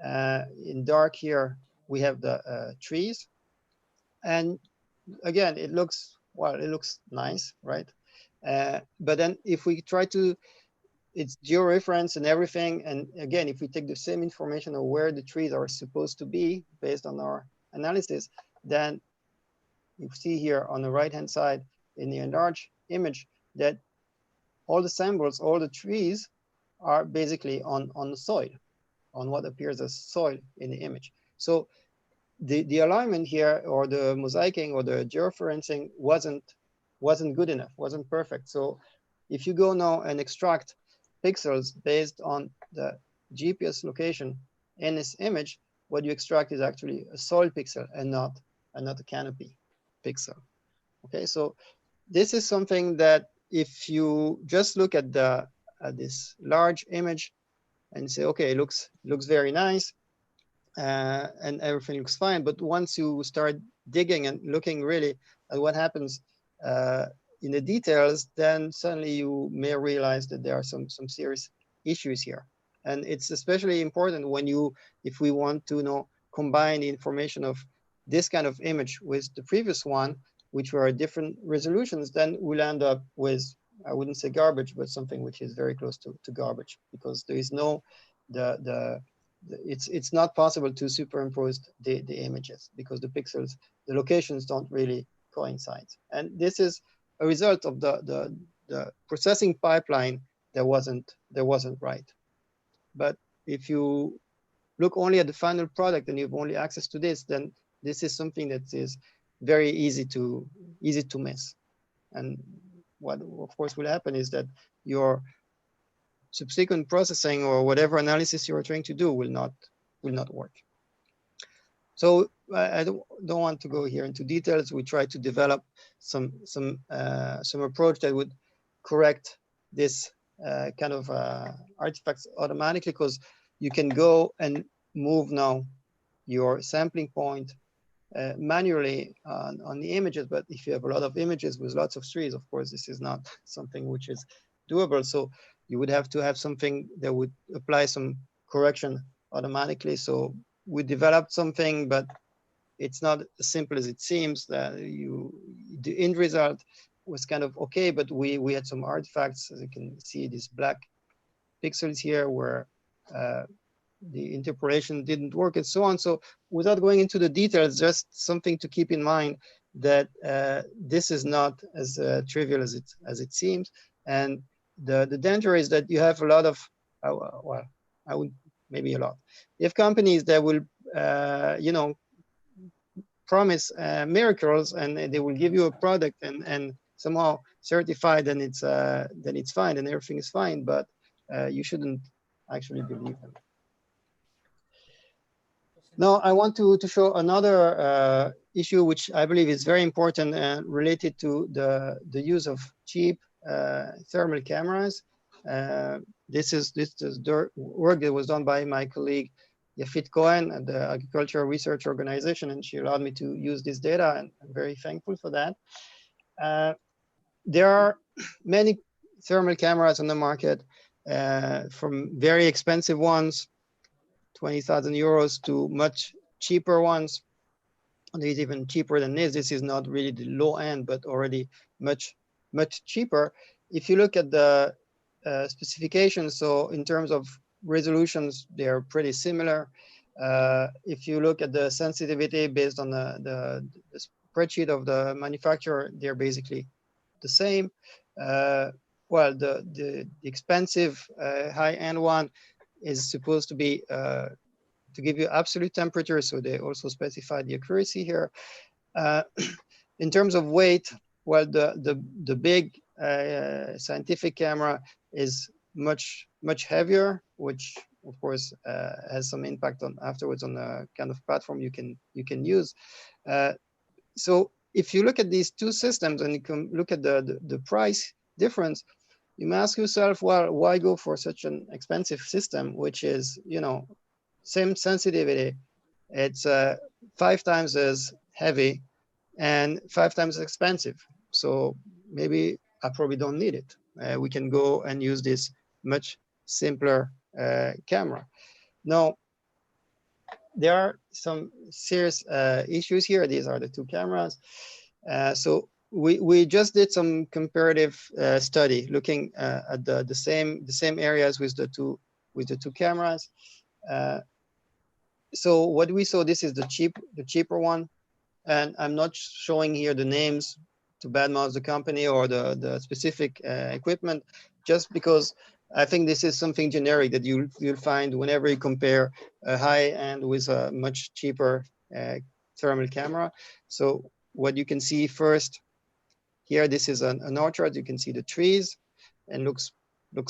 In dark here, we have the trees, and again, it looks nice, right? But then if we try to, it's georeference and everything, and again, if we take the same information of where the trees are supposed to be based on our analysis, then you see here on the right-hand side in the enlarged image that all the symbols, all the trees are basically on the soil, on what appears as soil in the image. So the alignment here, or the mosaicing or the georeferencing wasn't good enough, wasn't perfect. So if you go now and extract pixels based on the GPS location in this image, what you extract is actually a soil pixel and not a canopy pixel. Okay, so this is something that if you just look at this large image and say, okay, it looks very nice, and everything looks fine, but once you start digging and looking really at what happens in the details, then suddenly you may realize that there are some serious issues here. And it's especially important when if we want to combine the information of this kind of image with the previous one, which were different resolutions, then we'll end up with, I wouldn't say garbage, but something which is very close to garbage, because there is no, it's not possible to superimpose the images, because the pixels, the locations don't really coincide. And this is a result of the processing pipeline that wasn't right. But if you look only at the final product and you have only access to this, then this is something that is very easy to miss. And what of course will happen is that your subsequent processing or whatever analysis you are trying to do will not work. So I don't want to go here into details. We try to develop some approach that would correct this kind of artifacts automatically, because you can go and move now your sampling point manually on the images. But if you have a lot of images with lots of trees, of course, this is not something which is doable. So you would have to have something that would apply some correction automatically. So we developed something, but it's not as simple as it seems. That the end result was kind of okay, but we had some artifacts, as you can see, these black pixels here where the interpolation didn't work and so on. So without going into the details, just something to keep in mind that this is not as trivial as it seems. And the danger is that you have a lot of, well, I would maybe a lot. You have companies that will, you know, promise miracles, and they will give you a product and somehow certify then it's fine and everything is fine, but you shouldn't actually believe them. Now I want to show another issue which I believe is very important and related to the use of cheap thermal cameras. This is the work that was done by my colleague Yafit Cohen at the Agricultural Research Organization, and she allowed me to use this data, and I'm very thankful for that. There are many thermal cameras on the market, from very expensive ones, 20,000 euros, to much cheaper ones. There's even cheaper than this. This is not really the low end, but already much cheaper. If you look at the specifications, so in terms of resolutions, they're pretty similar. If you look at the sensitivity based on the spreadsheet of the manufacturer, they're basically the same. Well, the expensive high-end one is supposed to be to give you absolute temperature, so they also specify the accuracy here. In terms of weight, well, the big scientific camera is much heavier, which of course has some impact on afterwards on the kind of platform you can use. So if you look at these two systems and you can look at the price difference, you may ask yourself, well, why go for such an expensive system, which is, you know, same sensitivity, it's 5 times as heavy and 5 times as expensive. So maybe I probably don't need it. We can go and use this much simpler camera. Now, there are some serious issues here. These are the two cameras. So we just did some comparative study looking at the same areas with the two cameras. So what we saw, this is the cheaper one, and I'm not showing here the names to badmouth the company or the specific equipment, just because I think this is something generic that you'll find whenever you compare a high end with a much cheaper thermal camera. So what you can see first here, this is an orchard. You can see the trees, and looks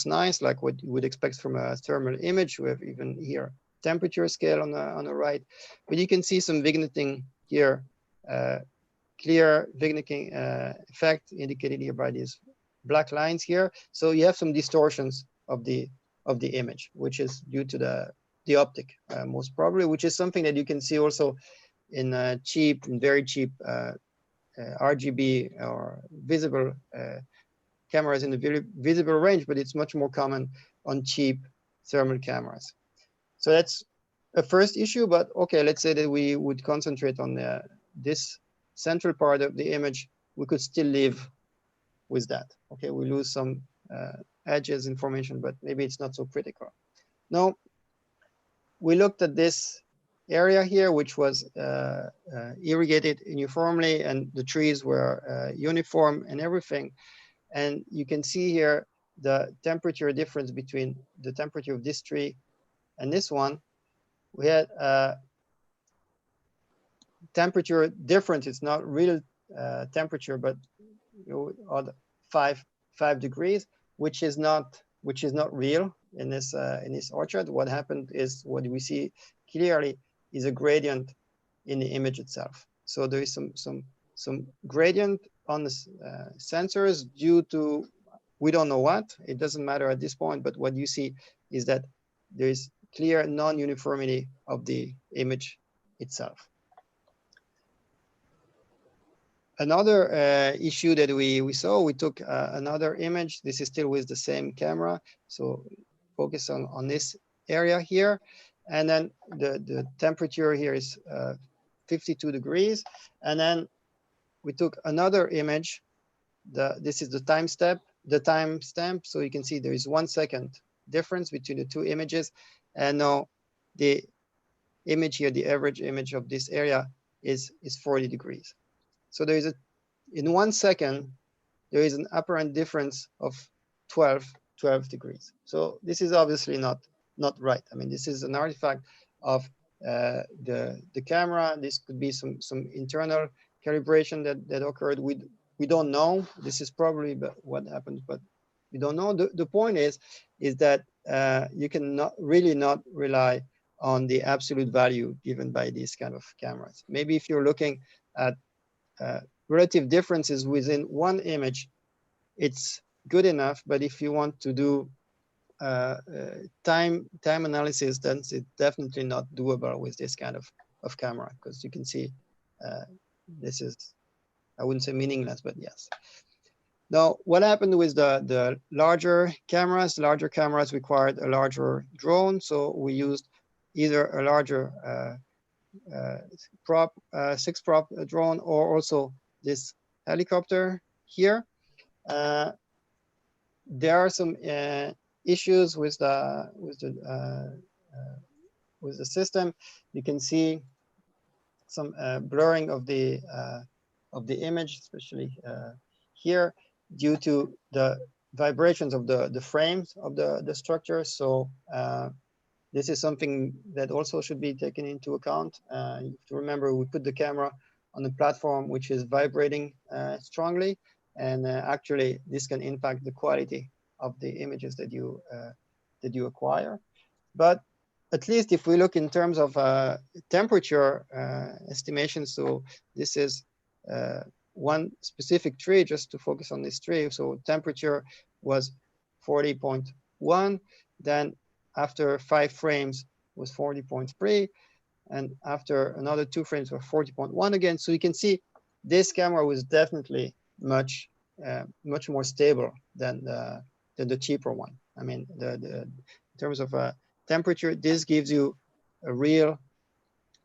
nice, like what you would expect from a thermal image. We have even here temperature scale on the right, but you can see some vignetting here, clear vignetting effect indicated here by these black lines here. So you have some distortions of the image, which is due to the optic, most probably, which is something that you can see also in very cheap RGB or visible cameras in the very visible range, but it's much more common on cheap thermal cameras. So that's a first issue, but okay, let's say that we would concentrate on this central part of the image. We could still live with that. Okay, we lose some edges information, but maybe it's not so critical. Now, we looked at this area here, which was irrigated uniformly, and the trees were uniform and everything. And you can see here the temperature difference between the temperature of this tree and this one. We had temperature difference. It's not real temperature, but you know, 5 degrees, which is not real in this orchard. What happened is, what we see clearly is a gradient in the image itself. So there is some gradient on the sensors due to we don't know what, it doesn't matter at this point, but what you see is that there is clear non-uniformity of the image itself. Another issue that we saw, we took another image. This is still with the same camera. So focus on this area here. And then the temperature here is 52 degrees. And then we took another image. This is the timestamp. So you can see there is 1 second difference between the two images. And now the image here, the average image of this area is 40 degrees. So there is in 1 second, there is an apparent difference of 12 degrees. So this is obviously not right. I mean, this is an artifact of the camera. This could be some internal calibration that occurred. We don't know. This is probably what happened, but we don't know. The point is that you can not rely on the absolute value given by these kind of cameras. Maybe if you're looking at relative differences within one image, it's good enough. But if you want to do time analysis, then it's definitely not doable with this kind of camera, because you can see this is, I wouldn't say meaningless, but yes. Now, what happened with the larger cameras? Larger cameras required a larger drone, so we used either a larger 6-prop drone, or also this helicopter here. There are some issues with the system. You can see some blurring of the image, especially here, due to the vibrations of the frames of the structure. So this is something that also should be taken into account. You have to remember, we put the camera on a platform which is vibrating strongly, and actually this can impact the quality of the images that you acquire. But at least if we look in terms of temperature estimation, so this is one specific tree, just to focus on this tree. So temperature was 40.1, then after 5 frames was 40.3, and after another 2 frames were 40.1 again. So you can see this camera was definitely much more stable than the cheaper one. I mean, in terms of temperature, this gives you a real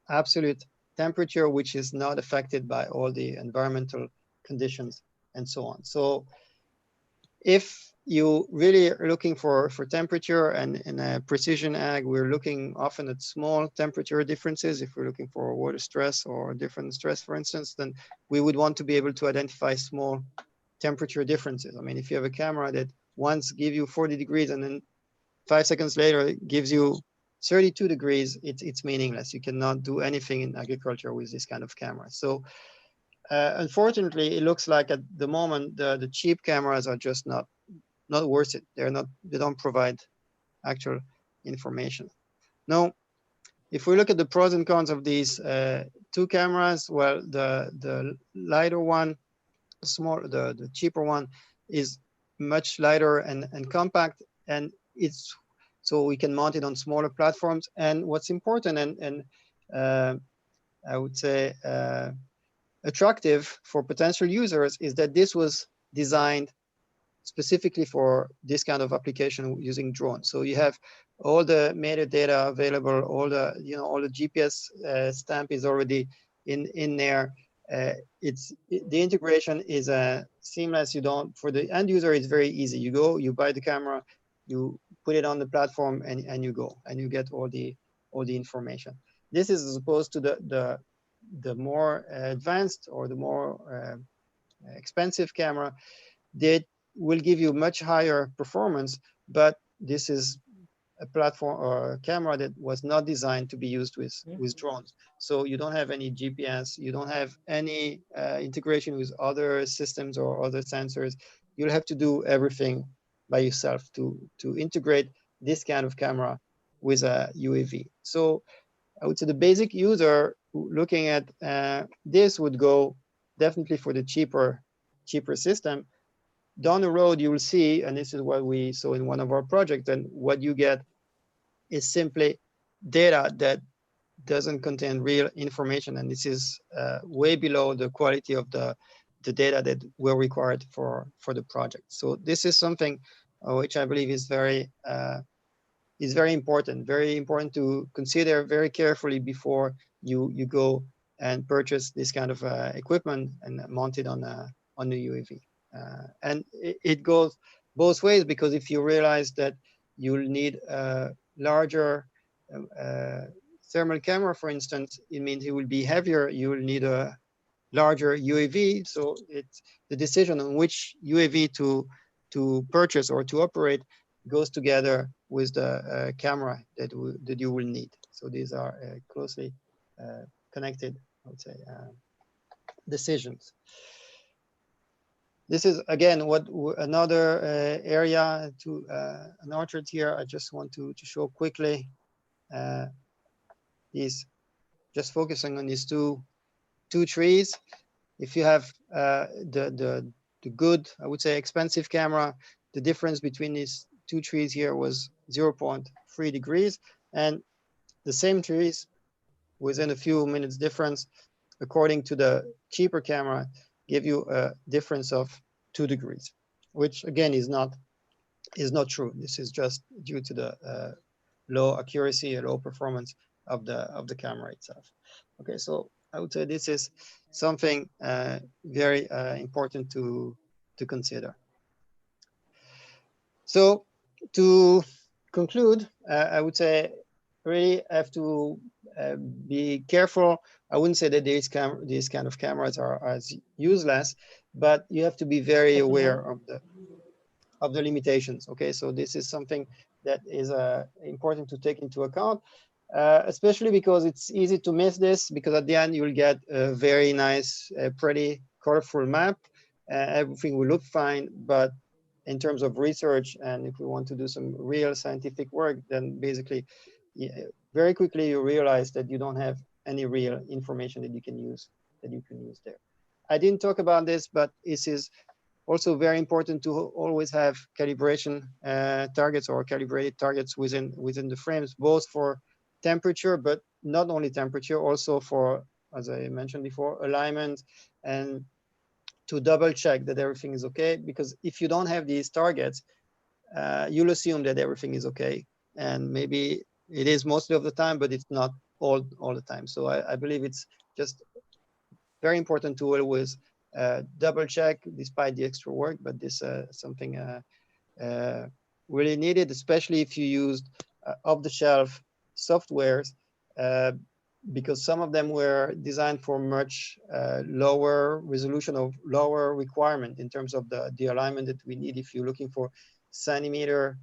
absolute temperature which is not affected by all the environmental conditions and so on. So if you really are looking for temperature, and in a precision ag, we're looking often at small temperature differences. If we're looking for water stress or different stress, for instance, then we would want to be able to identify small temperature differences. I mean, if you have a camera that once gives you 40 degrees and then 5 seconds later it gives you 32 degrees, it's meaningless. You cannot do anything in agriculture with this kind of camera. So unfortunately, it looks like at the moment the cheap cameras are just not worth it. They don't provide actual information. Now, if we look at the pros and cons of these two cameras, well, the lighter one, the cheaper one, is much lighter and compact, and it's so we can mount it on smaller platforms. And what's important and I would say attractive for potential users is that this was designed specifically for this kind of application using drones. So you have all the metadata available, all the GPS stamp is already in there. The integration is seamless. For the end user, it's very easy. You go, you buy the camera, you put it on the platform, and you go, and you get all the information. This is as opposed to the more advanced or the more expensive camera that will give you much higher performance, but this is a platform or a camera that was not designed to be used with drones. So you don't have any GPS, you don't have any integration with other systems or other sensors. You'll have to do everything by yourself to integrate this kind of camera with a UAV. So I would say the basic user looking at this would go definitely for the cheaper system. down the road, you will see, and this is what we saw in one of our projects, and what you get is simply data that doesn't contain real information, and this is way below the quality of the data that were required for the project. So this is something which I believe is very important to consider very carefully before you go and purchase this kind of equipment and mount it on the UAV. And it goes both ways, because if you realize that you'll need a larger thermal camera, for instance, it means it will be heavier. You will need a larger UAV. So it's the decision on which UAV to purchase or to operate goes together with the camera that you will need. So these are closely connected, I would say, decisions. This is again another area to an orchard here. I just want to show quickly. Is just focusing on these two trees. If you have the good, I would say, expensive camera, the difference between these two trees here was 0.3 degrees, and the same trees within a few minutes difference, according to the cheaper camera, give you a difference of 2 degrees, which again is not true. This is just due to the low accuracy and low performance of the camera itself. Okay, so I would say this is something very important to consider. So to conclude, I would say really have to be careful. I wouldn't say that these kind of cameras are as useless, but you have to be very aware of the limitations. Okay, so this is something that is important to take into account, especially because it's easy to miss this, because at the end you will get a very nice, pretty colorful map. Everything will look fine, but in terms of research, and if we want to do some real scientific work, then basically very quickly you realize that you don't have any real information that you can use there. I didn't talk about this, but this is also very important to always have calibration targets or calibrated targets within the frames, both for temperature, but not only temperature, also for, as I mentioned before, alignment, and to double check that everything is okay. Because if you don't have these targets, you'll assume that everything is okay, and maybe it is mostly of the time, but it's not all the time. So I believe it's just very important to always double check despite the extra work, but this something really needed, especially if you used off-the-shelf softwares, because some of them were designed for much lower resolution or lower requirement in terms of the alignment that we need. If you're looking for centimeter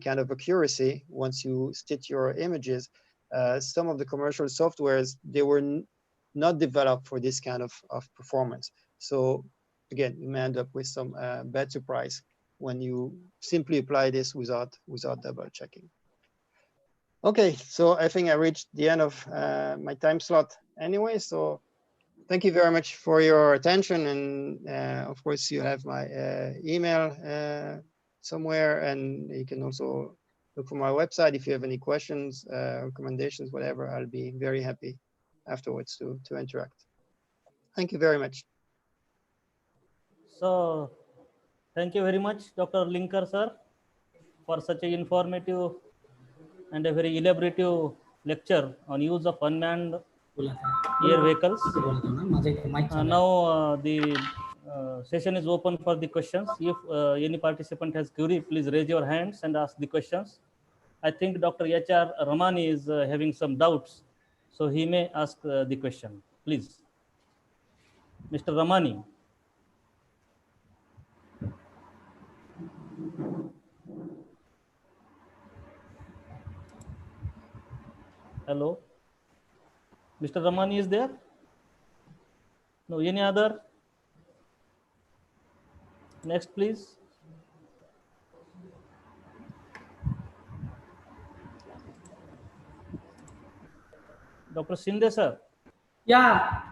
kind of accuracy, once you stitch your images, some of the commercial softwares, they were not developed for this kind of performance. So again, you may end up with some bad surprise when you simply apply this without double checking. Okay, so I think I reached the end of my time slot anyway. So thank you very much for your attention. And of course, you have my email somewhere, and you can also look for my website if you have any questions, recommendations, whatever. I'll be very happy afterwards to interact. Thank you very much. So thank you very much, Dr. Linker, sir, for such an informative and a very elaborative lecture on use of unmanned air vehicles. Now the session is open for the questions. If any participant has query, please raise your hands and ask the questions. I think Dr. H.R. Ramani is having some doubts, so he may ask the question. Please, Mr. Ramani. Hello, Mr. Ramani is there? No, any other? Next, please. Dr. Shinde, sir. Yeah,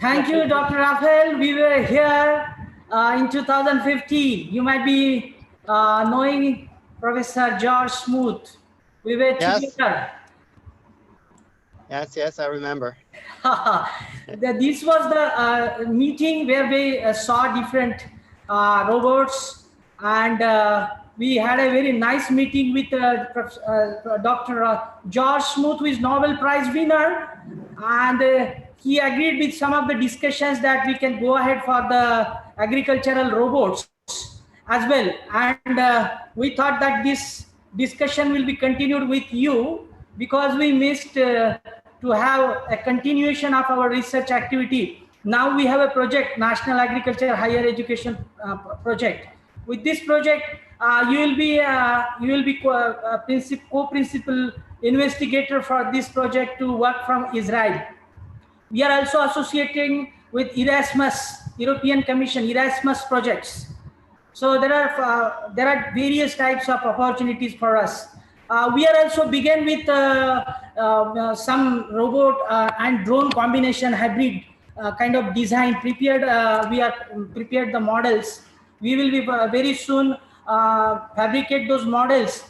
thank you, Dr. Raphael. We were here in 2015. You might be knowing Professor George Smoot. We were Yes. together. Yes, I remember. This was the meeting where we saw different robots, and we had a very nice meeting with Dr. George Smoot, who is Nobel Prize winner, and he agreed with some of the discussions that we can go ahead for the agricultural robots as well. And we thought that this discussion will be continued with you, because we missed to have a continuation of our research activity. Now we have a project, National Agriculture Higher Education project. With this project, you will be co-principal investigator for this project to work from Israel. We are also associating with Erasmus, European Commission, Erasmus projects. So there are various types of opportunities for us. We are also begin with some robot and drone combination hybrid kind of design prepared. We are prepared the models. We will be very soon fabricate those models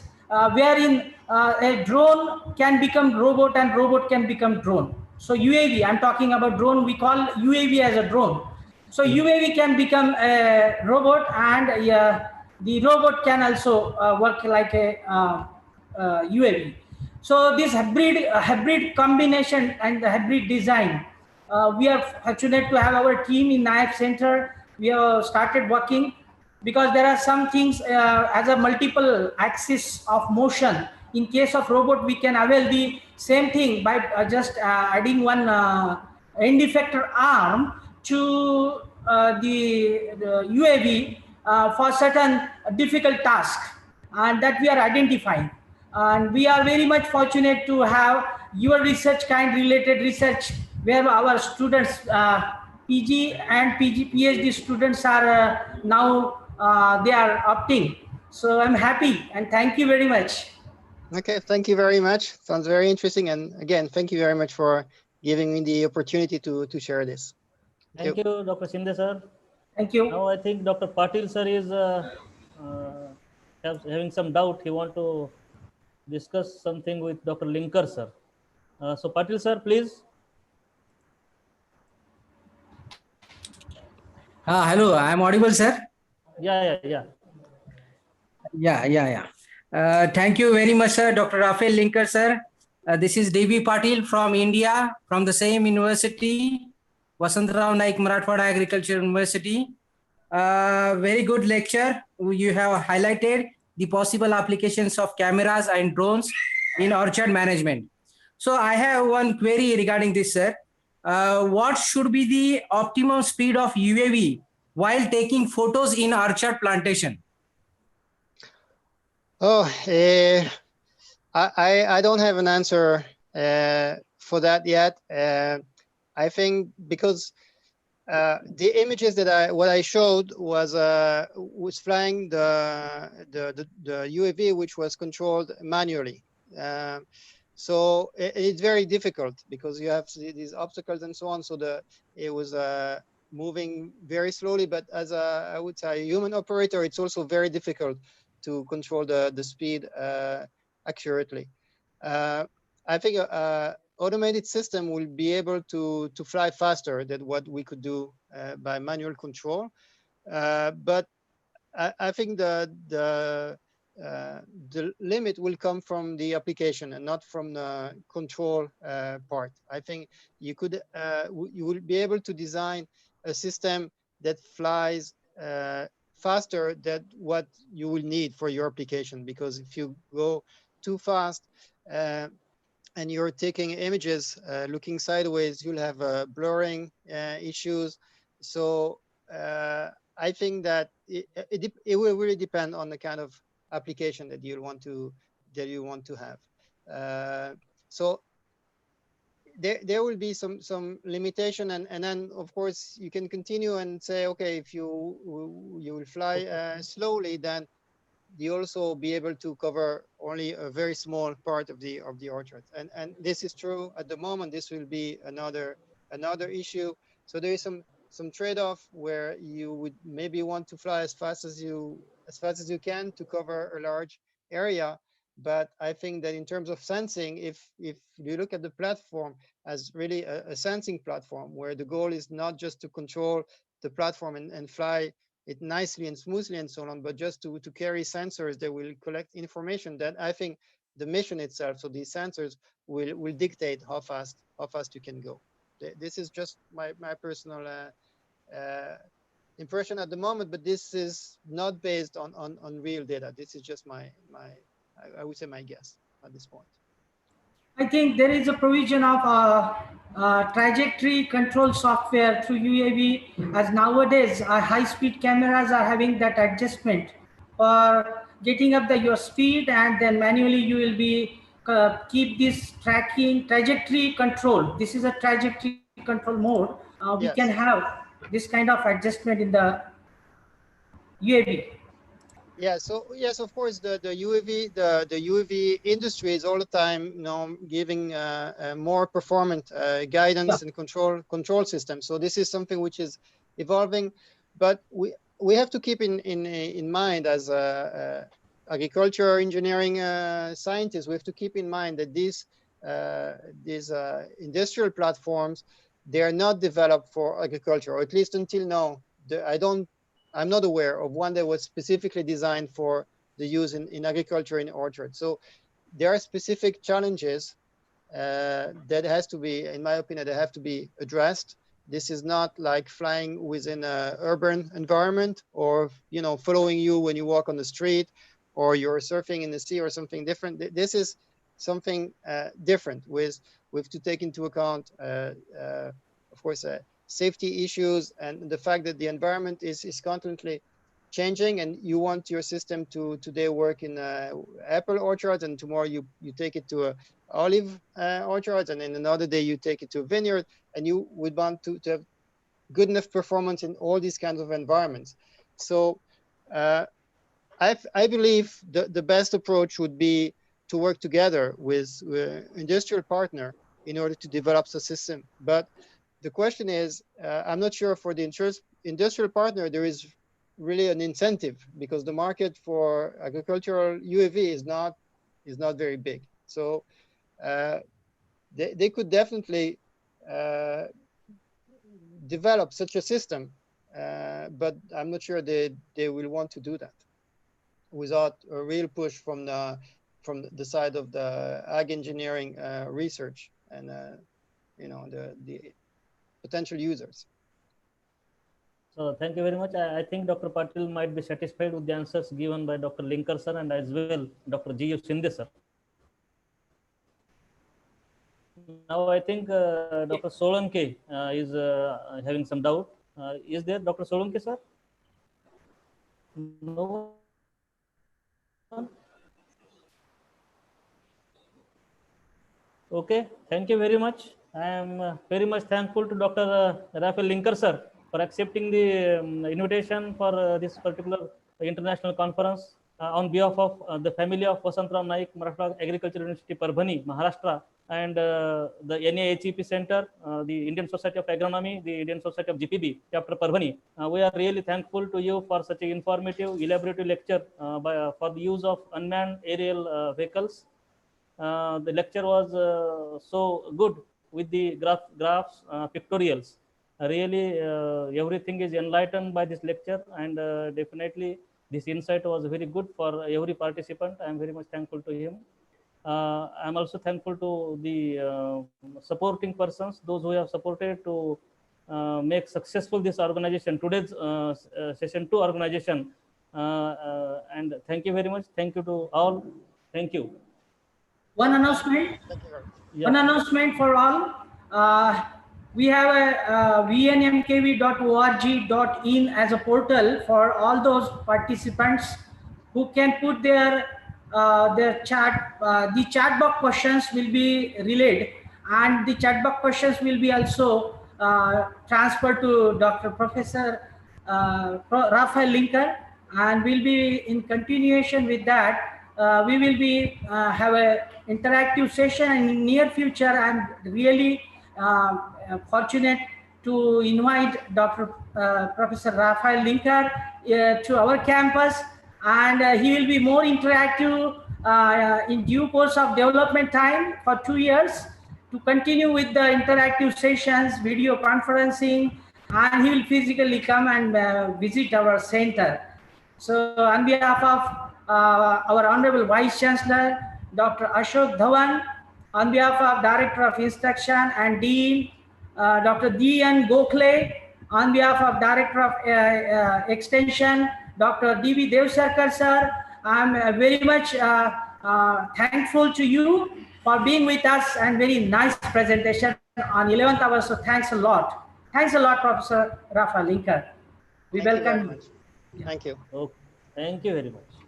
wherein a drone can become robot and robot can become drone. So UAV, I'm talking about drone. We call UAV as a drone. So UAV can become a robot, and the robot can also work like a UAV. So this hybrid combination and the hybrid design, we are fortunate to have our team in NAHEP Center. We have started working, because there are some things as a multiple axis of motion. In case of robot, we can avail the same thing by just adding one end effector arm to the UAV for certain difficult task, and that we are identifying. And we are very much fortunate to have your research kind related research, where our students, PG and PhD students are now they are opting. So I'm happy, and thank you very much. Okay, thank you very much. Sounds very interesting. And again, thank you very much for giving me the opportunity to share this. Thank you, Dr. Shinde sir. Thank you. Now I think Dr. Patil sir is having some doubt. He want to discuss something with Dr. Linker sir. So Patil sir, please. Hello, I am audible, sir. Yeah. Thank you very much, sir. Dr. Rafael Linker, sir. This is DB Patil from India, from the same university, Vasantrao Naik Marathwada Agriculture University. Very good lecture. You have highlighted the possible applications of cameras and drones in orchard management. So I have one query regarding this, sir. What should be the optimum speed of UAV while taking photos in orchard plantation? Oh, I don't have an answer for that yet. I think because the images that what I showed was flying the UAV, which was controlled manually. So it's very difficult because you have these obstacles and so on. So it was moving very slowly. But as I would say, a human operator, it's also very difficult to control the speed accurately. I think automated system will be able to fly faster than what we could do by manual control. But I think the limit will come from the application and not from the control part. I think you will be able to design a system that flies faster than what you will need for your application, because if you go too fast and you're taking images looking sideways, you'll have blurring issues. So I think that it will really depend on the kind of application that you want to have. So there will be some limitation, and then of course you can continue and say, okay, if you will fly slowly, then you also be able to cover only a very small part of the orchard. And this is true at the moment. This will be another issue. So there is some trade-off where you would maybe want to fly as fast as you can to cover a large area. But I think that in terms of sensing, if you look at the platform as really a sensing platform, where the goal is not just to control the platform and fly it nicely and smoothly and so on, but just to carry sensors that will collect information, that I think the mission itself, so these sensors will dictate how fast you can go. This is just my personal impression at the moment, but this is not based on real data. This is just I would say my guess at this point. I think there is a provision of trajectory control software through UAV, as nowadays high-speed cameras are having that adjustment for getting up your speed, and then manually you will be keep this tracking trajectory control. This is a trajectory control mode. We Yes. can have this kind of adjustment in the UAV. Yeah, so yes, of course, the UAV industry is all the time, giving more performant guidance and control systems. So this is something which is evolving, but we have to keep in mind, as agriculture engineering scientists, we have to keep in mind that these industrial platforms, they are not developed for agriculture, or at least until now. I'm not aware of one that was specifically designed for the use in agriculture in orchards. So there are specific challenges that has to be, in my opinion, that have to be addressed. This is not like flying within an urban environment, or following you when you walk on the street, or you're surfing in the sea, or something different. This is something different. We have to take into account, of course, safety issues and the fact that the environment is constantly changing, and you want your system to today work in apple orchards, and tomorrow you take it to olive orchards, and then another day you take it to a vineyard, and you would want to have good enough performance in all these kinds of environments. So I believe the best approach would be to work together with industrial partner in order to develop the system. But the question is, I'm not sure for the industrial partner there is really an incentive, because the market for agricultural UAV is not very big. So they could definitely develop such a system, but I'm not sure they will want to do that without a real push from the side of the ag engineering research and the potential users. So thank you very much. I think Dr. Patil might be satisfied with the answers given by Dr. Linkar sir and as well Dr. G.U. Shinde sir. Now I think Dr. Solanke is having some doubt. Is there Dr. Solanke sir? No. Okay, thank you very much. I am very much thankful to Dr. Rafael Linkar sir for accepting the invitation for this particular international conference on behalf of the family of Vasantrao Naik Marathwada Agricultural University, Parbhani, Maharashtra, and the NAHEP Center, the Indian Society of Agronomy, the Indian Society of GPB, chapter Parbhani. We are really thankful to you for such an informative, elaborative lecture for the use of unmanned aerial vehicles. The lecture was so good with the graphs, pictorials. Really, everything is enlightened by this lecture, and definitely this insight was very good for every participant. I am very much thankful to him. I am also thankful to the supporting persons, those who have supported to make successful this organization, today's session 2 organization. And thank you very much. Thank you to all. Thank you. One announcement. Yeah. One announcement for all. We have a vnmkv.org.in as a portal for all those participants who can put their chat. The chat box questions will be relayed, and the chat box questions will be also transferred to Dr. Professor Rafael Linkar, and will be in continuation with that. We will be have a interactive session in near future. I'm really fortunate to invite Dr. Professor Raphael Linker to our campus, and he will be more interactive in due course of development time for 2 years to continue with the interactive sessions, video conferencing, and he will physically come and visit our center. So on behalf of our Honorable Vice Chancellor, Dr. Ashok Dhawan, on behalf of Director of Instruction and Dean, Dr. D.N. Gokhale, on behalf of Director of Extension, Dr. D.V. Devsarkar sir, I'm very much thankful to you for being with us, and very nice presentation on 11th hour. So thanks a lot. Thanks a lot, Professor Raphael Linker. We welcome you. Thank you. Okay. Thank you very much.